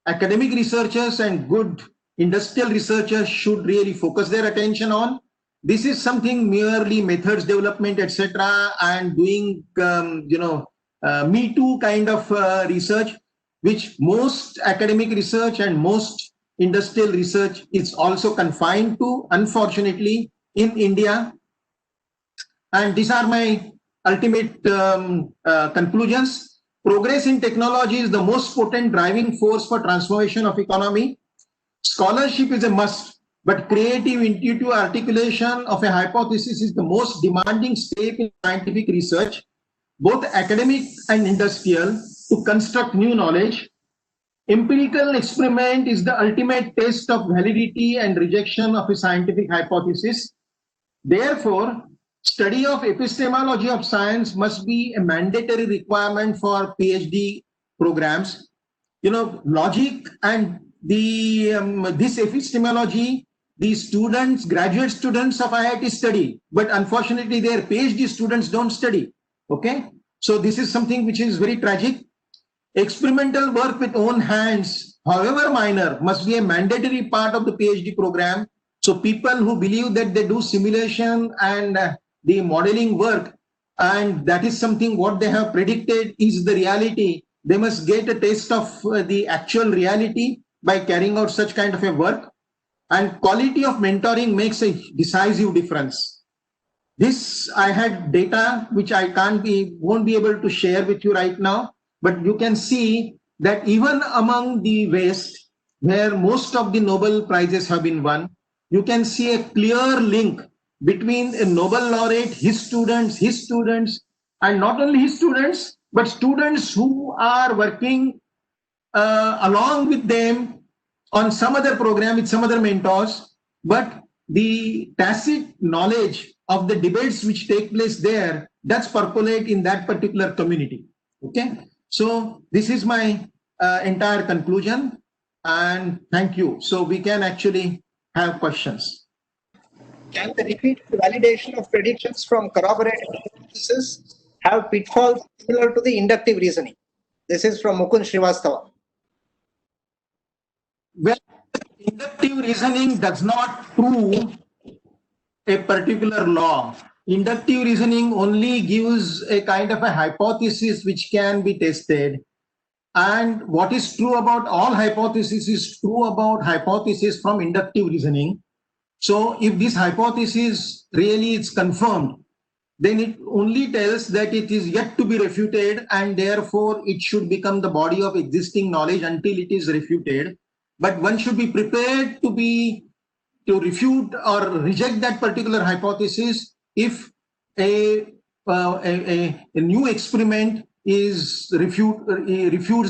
academic researchers and good industrial researchers should really focus their attention on. This is something merely methods development, etc., and doing Me Too kind of research, which most academic research and most industrial research is also confined to, unfortunately, in India. And these are my ultimate conclusions. Progress in technology is the most potent driving force for transformation of economy. Scholarship is a must, but creative, intuitive articulation of a hypothesis is the most demanding step in scientific research, both academic and industrial, to construct new knowledge. Empirical experiment is the ultimate test of validity and rejection of a scientific hypothesis. Therefore, study of epistemology of science must be a mandatory requirement for PhD programs. You know, logic and this epistemology, the students, graduate students of IIT study, but unfortunately their PhD students don't study. Okay, so this is something which is very tragic. Experimental work with own hands, however minor, must be a mandatory part of the PhD program. So people who believe that they do simulation and the modeling work, and that is something what they have predicted is the reality, they must get a taste of the actual reality by carrying out such kind of a work. And quality of mentoring makes a decisive difference. This, I had data which I won't be able to share with you right now, but you can see that even among the West, where most of the Nobel Prizes have been won, you can see a clear link between a Nobel laureate, his students, and not only his students, but students who are working along with them on some other program with some other mentors, but the tacit knowledge of the debates which take place there, that's percolate in that particular community. Okay, so this is my entire conclusion, and thank you. So we can actually have questions. Can the repeat validation of predictions from corroborated hypotheses have pitfalls similar to the inductive reasoning? This is from Mukund Srivastava. Well, inductive reasoning does not prove a particular law. Inductive reasoning only gives a kind of a hypothesis which can be tested. And what is true about all hypotheses is true about hypothesis from inductive reasoning. So if this hypothesis really is confirmed, then it only tells that it is yet to be refuted, and therefore it should become the body of existing knowledge until it is refuted. But one should be prepared to refute or reject that particular hypothesis if a new experiment refutes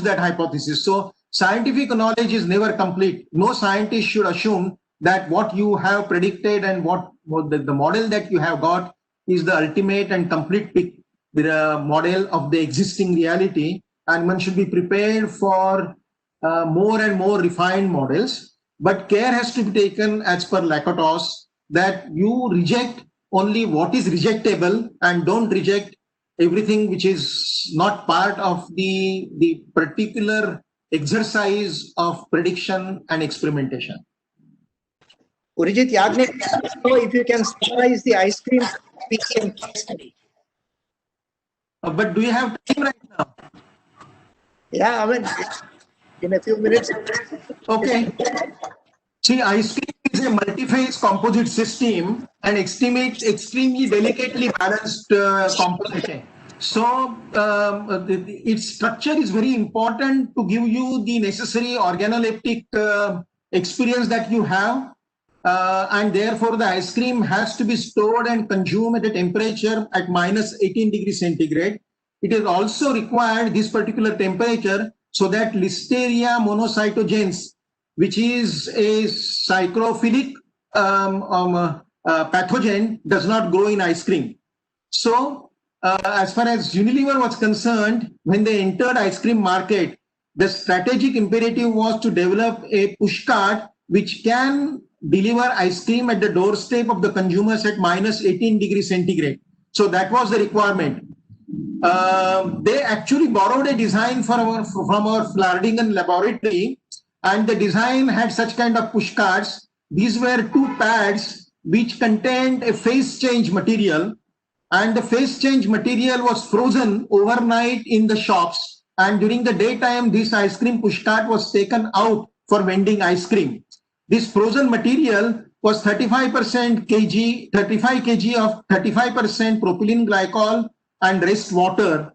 that hypothesis. So scientific knowledge is never complete. No scientist should assume that what you have predicted and what the model that you have got is the ultimate and complete model of the existing reality, and one should be prepared for more and more refined models. But care has to be taken, as per Lakatos, that you reject only what is rejectable and don't reject everything which is not part of the particular exercise of prediction and experimentation. Urijit Yagnik, if you can summarize the ice cream PCM case study. But do you have time right now? Yeah, I mean, in a few minutes. Okay. See, ice cream is a multi-phase composite system and extremely delicately balanced composition. So its structure is very important to give you the necessary organoleptic experience that you have. And therefore the ice cream has to be stored and consumed at a temperature at minus 18 degrees centigrade. It is also required this particular temperature so that Listeria monocytogenes, which is a psychrophilic pathogen, does not grow in ice cream. So as far as Unilever was concerned, when they entered ice cream market, the strategic imperative was to develop a pushcart which can deliver ice cream at the doorstep of the consumers at minus 18 degrees centigrade. So that was the requirement. They actually borrowed a design from our Flardingen laboratory, and the design had such kind of pushcarts. These were two pads which contained a phase change material, and the phase change material was frozen overnight in the shops, and during the daytime this ice cream pushcart was taken out for vending ice cream. This frozen material was 35 kg of 35% propylene glycol and rest water,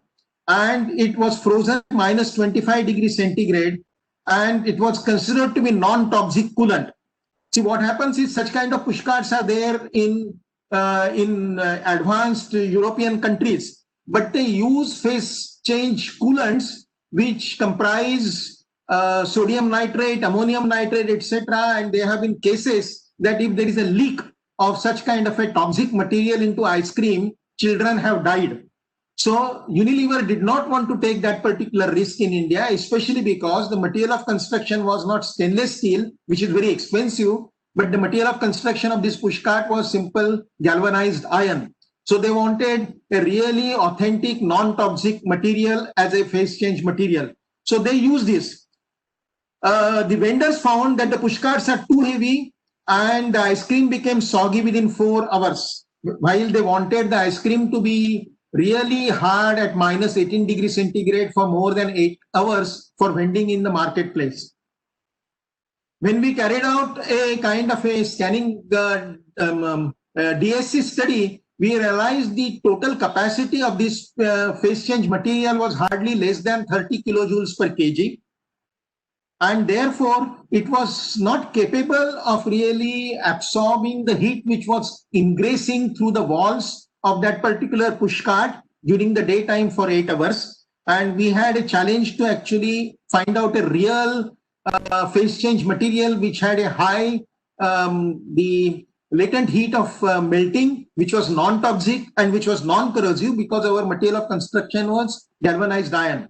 and it was frozen minus 25 degrees centigrade, and it was considered to be non-toxic coolant. See, what happens is such kind of pushcarts are there in advanced European countries, but they use phase change coolants which comprise sodium nitrate, ammonium nitrate, etc. And there have been cases that if there is a leak of such kind of a toxic material into ice cream, children have died. So Unilever did not want to take that particular risk in India, especially because the material of construction was not stainless steel, which is very expensive, but the material of construction of this pushcart was simple galvanized iron. So they wanted a really authentic, non-toxic material as a phase change material. So they used this. The vendors found that the pushcarts are too heavy and the ice cream became soggy within 4 hours. While they wanted the ice cream to be really hard at minus 18 degrees centigrade for more than 8 hours for vending in the marketplace. When we carried out a kind of a scanning DSC study, we realized the total capacity of this phase change material was hardly less than 30 kilojoules per kg. And therefore, it was not capable of really absorbing the heat which was ingressing through the walls of that particular pushcart during the daytime for 8 hours. And we had a challenge to actually find out a real phase change material which had a high, the latent heat of melting, which was non-toxic and which was non-corrosive because our material of construction was galvanized iron.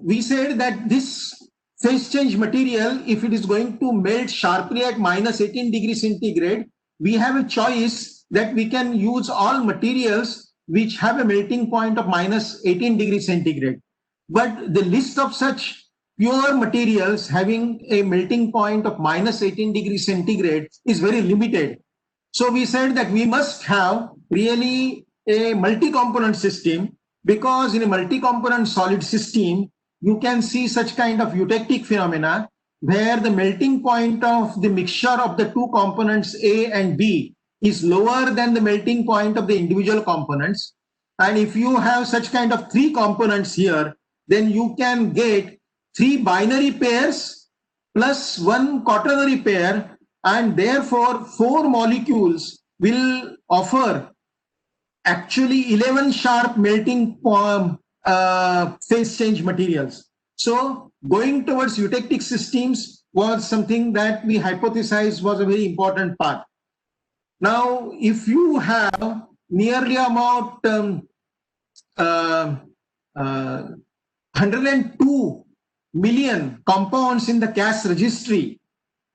We said that this phase change material, if it is going to melt sharply at minus 18 degrees centigrade, we have a choice that we can use all materials which have a melting point of minus 18 degrees centigrade. But the list of such pure materials having a melting point of minus 18 degrees centigrade is very limited. So we said that we must have really a multi-component system, because in a multi-component solid system, you can see such kind of eutectic phenomena where the melting point of the mixture of the two components A and B is lower than the melting point of the individual components. And if you have such kind of 3 components here, then you can get 3 binary pairs plus 1 quaternary pair, and therefore 4 molecules will offer actually 11 sharp melting phase change materials. So going towards eutectic systems was something that we hypothesized was a very important part. Now, if you have nearly about 102 million compounds in the CAS registry,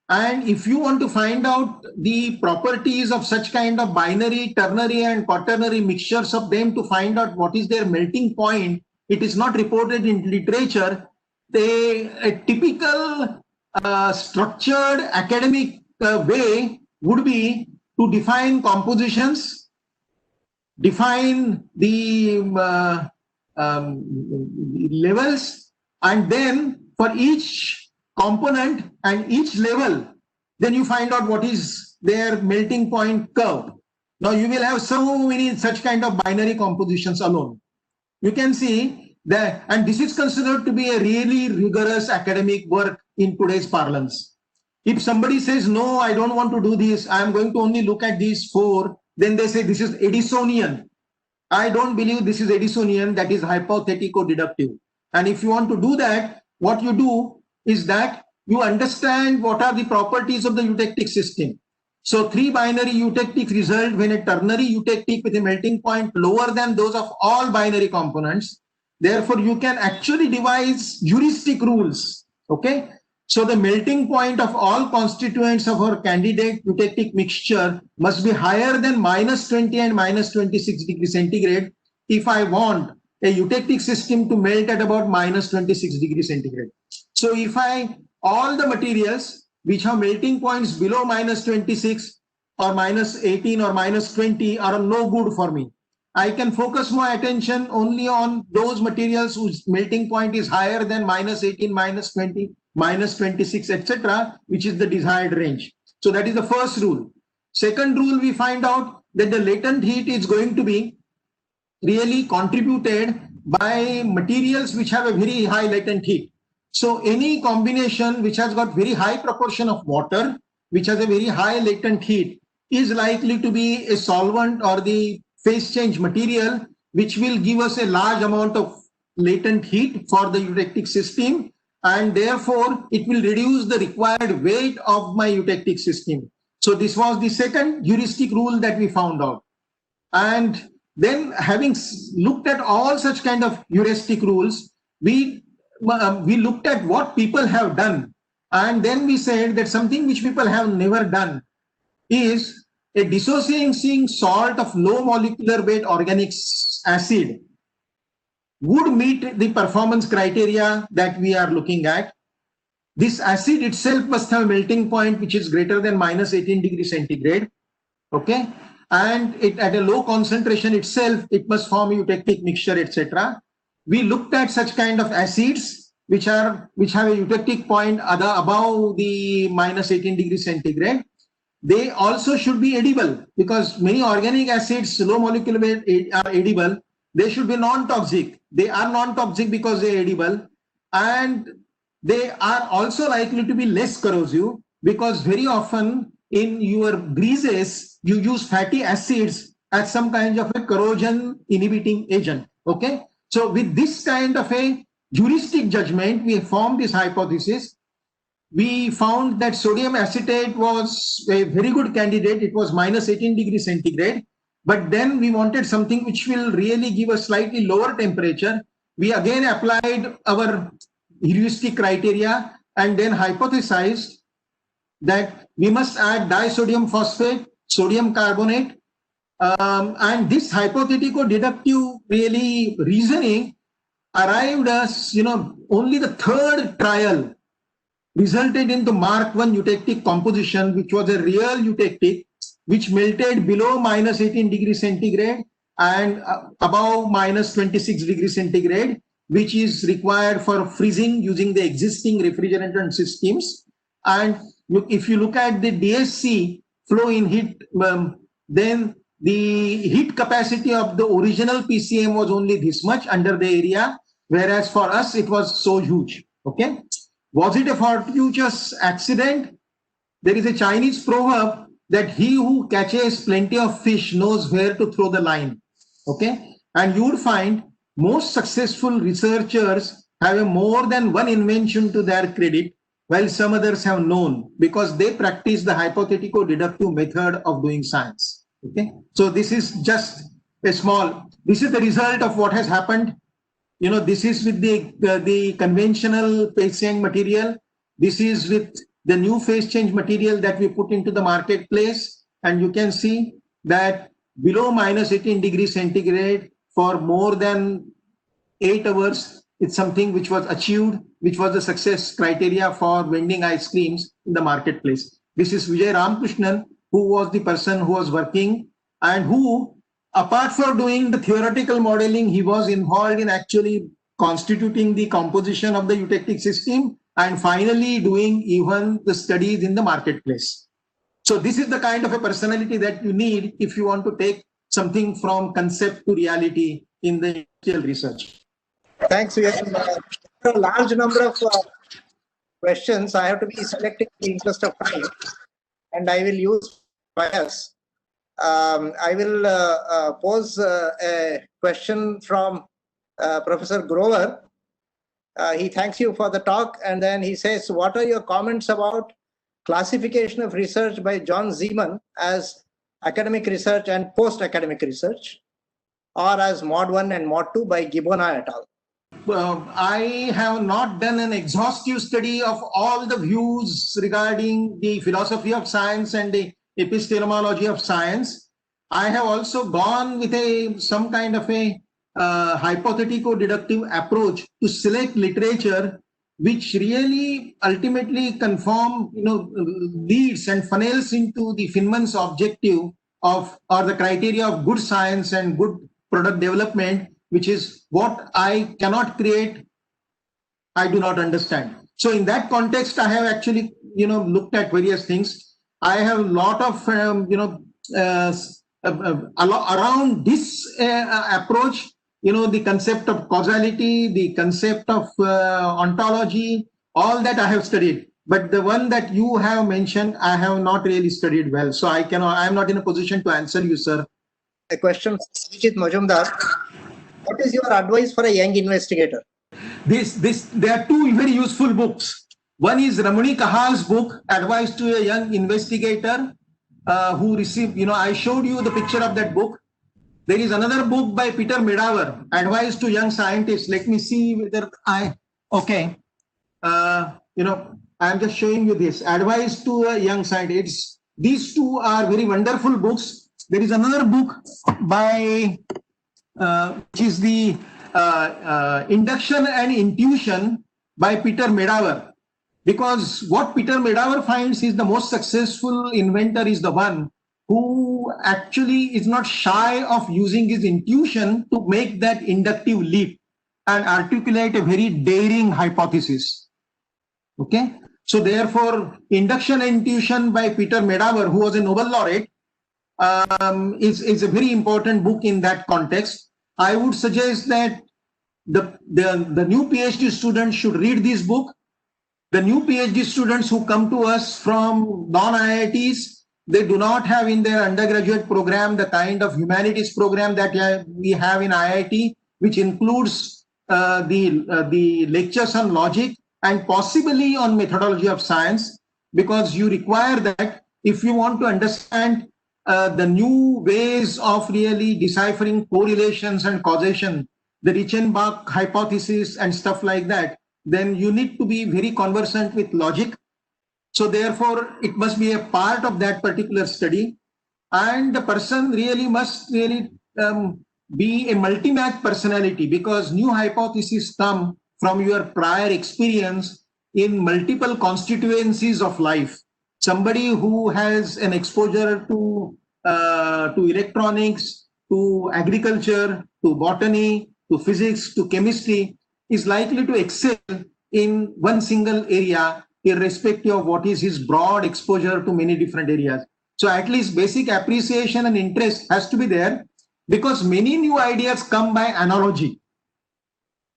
and if you want to find out the properties of such kind of binary, ternary and quaternary mixtures of them to find out what is their melting point, it is not reported in literature. A typical structured academic way would be to define compositions, define the levels, and then for each component and each level, then you find out what is their melting point curve. Now you will have so many such kind of binary compositions alone. You can see that, and this is considered to be a really rigorous academic work in today's parlance. If somebody says, no, I don't want to do this, I am going to only look at these 4, then they say this is Edisonian. I don't believe this is Edisonian, that is hypothetico-deductive. And if you want to do that, what you do is that you understand what are the properties of the eutectic system. So 3 binary eutectics result when a ternary eutectic with a melting point lower than those of all binary components. Therefore, you can actually devise heuristic rules. Okay. So the melting point of all constituents of our candidate eutectic mixture must be higher than minus 20 and minus 26 degrees centigrade if I want a eutectic system to melt at about minus 26 degrees centigrade. So if all the materials which have melting points below minus 26 or minus 18 or minus 20 are no good for me. I can focus my attention only on those materials whose melting point is higher than minus 18, minus 20, minus 26, etc., which is the desired range. So that is the first rule. Second rule, we find out that the latent heat is going to be really contributed by materials which have a very high latent heat. So any combination which has got very high proportion of water, which has a very high latent heat, is likely to be a solvent or the phase change material, which will give us a large amount of latent heat for the eutectic system, and therefore it will reduce the required weight of my eutectic system. So this was the second heuristic rule that we found out. And then having looked at all such kind of heuristic rules, we looked at what people have done. And then we said that something which people have never done is a dissociating salt of low molecular weight organic acid would meet the performance criteria that we are looking at. This acid itself must have a melting point which is greater than minus 18 degrees centigrade. Okay. And it at a low concentration itself, it must form a eutectic mixture, etc. We looked at such kind of acids which have a eutectic point above the minus 18 degrees centigrade. They also should be edible, because many organic acids, low molecular weight, are edible. They should be non-toxic. They are non-toxic because they are edible, and they are also likely to be less corrosive, because very often in your greases you use fatty acids as some kind of a corrosion inhibiting agent. Okay, so with this kind of a heuristic judgment, we formed this hypothesis. We found that sodium acetate was a very good candidate. It was minus 18 degrees centigrade. But then we wanted something which will really give a slightly lower temperature. We again applied our heuristic criteria and then hypothesized that we must add disodium phosphate, sodium carbonate. And this hypothetico-deductive really reasoning arrived as, only the third trial resulted in the Mark I eutectic composition, which was a real eutectic, which melted below minus 18 degrees centigrade and above minus 26 degrees centigrade, which is required for freezing using the existing refrigerant systems. And if you look at the DSC flow in heat, then the heat capacity of the original PCM was only this much under the area, whereas for us it was so huge. Okay. Was it a fortuitous accident? There is a Chinese proverb that he who catches plenty of fish knows where to throw the line. Okay. And you would find most successful researchers have a more than one invention to their credit, while some others have known, because they practice the hypothetico-deductive method of doing science. Okay. So this is just this is the result of what has happened. This is with the conventional phase change material. This is with the new phase change material that we put into the marketplace. And you can see that below minus 18 degrees centigrade for more than 8 hours, it's something which was achieved, which was the success criteria for vending ice creams in the marketplace. This is Vijay Ramakrishnan, who was the person who was working and who, apart from doing the theoretical modeling, he was involved in actually constituting the composition of the eutectic system and finally doing even the studies in the marketplace. So this is the kind of a personality that you need if you want to take something from concept to reality in the industrial research. Thanks, Vijay. A large number of questions. I have to be selecting in the interest of time, and I will use bias. I will pose a question from Professor Grover. He thanks you for the talk, and then he says, what are your comments about classification of research by John Zeman as academic research and post-academic research, or as Mod 1 and Mod 2 by Gibona et al.? I have not done an exhaustive study of all the views regarding the philosophy of science and the epistemology of science. I have also gone with some kind of a hypothetico-deductive approach to select literature which really ultimately conform, leads and funnels into the Feynman's objective of, or the criteria of good science and good product development, which is what I cannot create, I do not understand. So in that context, I have actually, looked at various things. I have a lot of, around this approach, the concept of causality, the concept of ontology, all that I have studied. But the one that you have mentioned, I have not really studied well. So I am not in a position to answer you, sir. A question from Abhijit Majumdar. What is your advice for a young investigator? There are two very useful books. One is Ramani Kahal's book, Advice to a Young Investigator, who received, I showed you the picture of that book. There is another book by Peter Medawar, Advice to Young Scientists. Let me see whether okay. I'm just showing you this, Advice to a Young Scientist. These two are very wonderful books. There is another book by, which is the Induction and Intuition by Peter Medawar. Because what Peter Medawar finds is the most successful inventor is the one who actually is not shy of using his intuition to make that inductive leap and articulate a very daring hypothesis. Okay, so therefore, Induction and Intuition by Peter Medawar, who was a Nobel laureate, is a very important book in that context. I would suggest that the new PhD students should read this book. The new PhD students who come to us from non-IITs, they do not have in their undergraduate program the kind of humanities program that we have in IIT, which includes the lectures on logic and possibly on methodology of science, because you require that if you want to understand the new ways of really deciphering correlations and causation, the Reichenbach hypothesis and stuff like that, then you need to be very conversant with logic. So therefore, it must be a part of that particular study. And the person really must really be a multi-math personality, because new hypotheses come from your prior experience in multiple constituencies of life. Somebody who has an exposure to electronics, to agriculture, to botany, to physics, to chemistry, is likely to excel in one single area, irrespective of what is his broad exposure to many different areas. So at least basic appreciation and interest has to be there, because many new ideas come by analogy.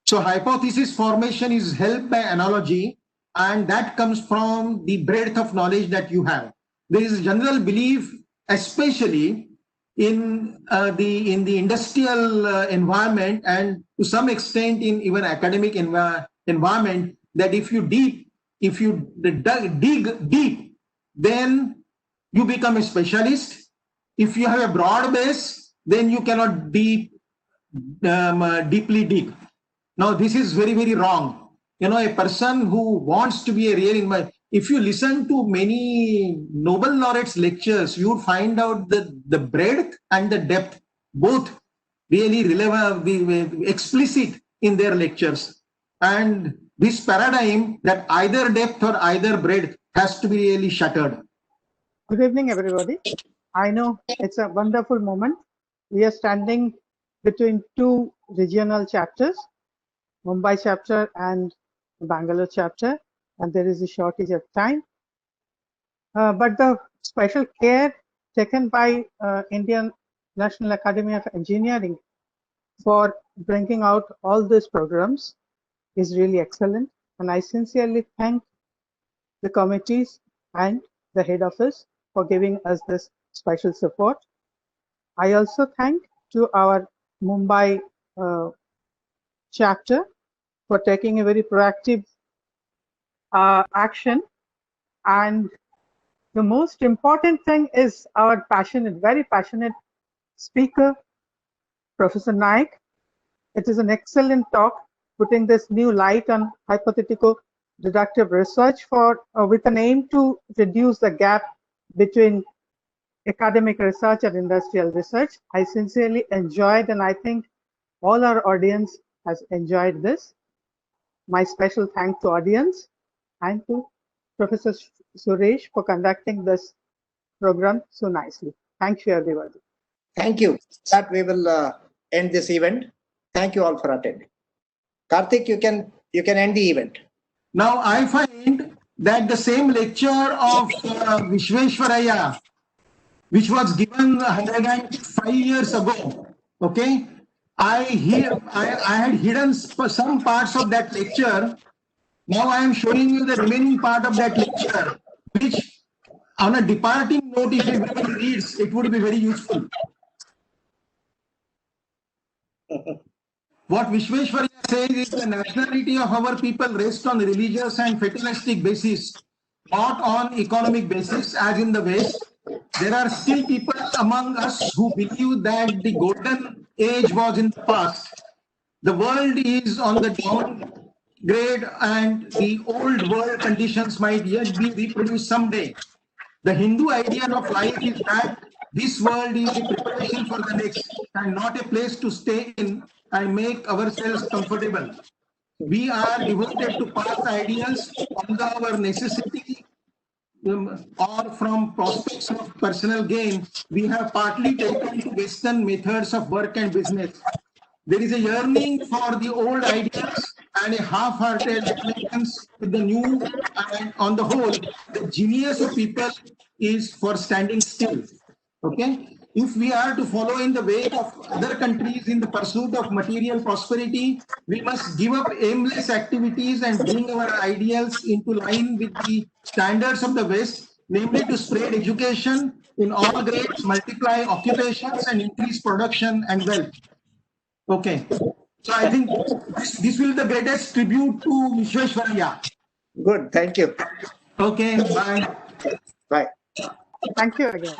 So hypothesis formation is helped by analogy, and that comes from the breadth of knowledge that you have. There is a general belief, especially in the industrial environment, and to some extent in even academic environment, that if you dig deep, then you become a specialist. If you have a broad base, then you cannot deeply dig. Now, this is very, very wrong. A person who wants to be a real if you listen to many Nobel laureates lectures, you would find out the breadth and the depth, both really relevant, explicit in their lectures. And this paradigm that either depth or either breadth has to be really shattered. Good evening, everybody. I know it's a wonderful moment. We are standing between two regional chapters, Mumbai chapter and Bangalore chapter, and there is a shortage of time. But the special care taken by Indian National Academy of Engineering for bringing out all these programs is really excellent. And I sincerely thank the committees and the head office for giving us this special support. I also thank to our Mumbai chapter for taking a very proactive action. And the most important thing is our very passionate speaker, Professor Naik. It is an excellent talk, putting this new light on hypothetical deductive research with an aim to reduce the gap between academic research and industrial research. I sincerely enjoyed, and I think all our audience has enjoyed this. My special thanks to audience and to Professor Suresh for conducting this program so nicely. Thank you, everybody. Thank you. That we will end this event. Thank you all for attending. Karthik, you can end the event. Now I find that the same lecture of Vishveshwaraya, which was given 105 years ago, okay, I had hidden some parts of that lecture. Now I am showing you the remaining part of that lecture, which on a departing note, if everybody reads, it would be very useful. What Vishveshwaraya says is the nationality of our people rests on religious and fatalistic basis, not on economic basis as in the West. there are still people among us who believe that the golden age was in the past. The world is on the downgrade and the old world conditions might yet be reproduced someday. The Hindu idea of life is that this world is a preparation for the next and not a place to stay in and make ourselves comfortable. We are devoted to past ideals on our necessity or from prospects of personal gain. We have partly taken to Western methods of work and business. There is a yearning for the old ideas and a half-hearted acquaintance with the new, and on the whole, the genius of people is for standing still. Okay? If we are to follow in the way of other countries in the pursuit of material prosperity, we must give up aimless activities and bring our ideals into line with the standards of the West, namely to spread education in all grades, multiply occupations, and increase production and wealth. Okay. So I think this will be the greatest tribute to Vishweshwaraya. Good. Thank you. Okay. Bye. Bye. Thank you again.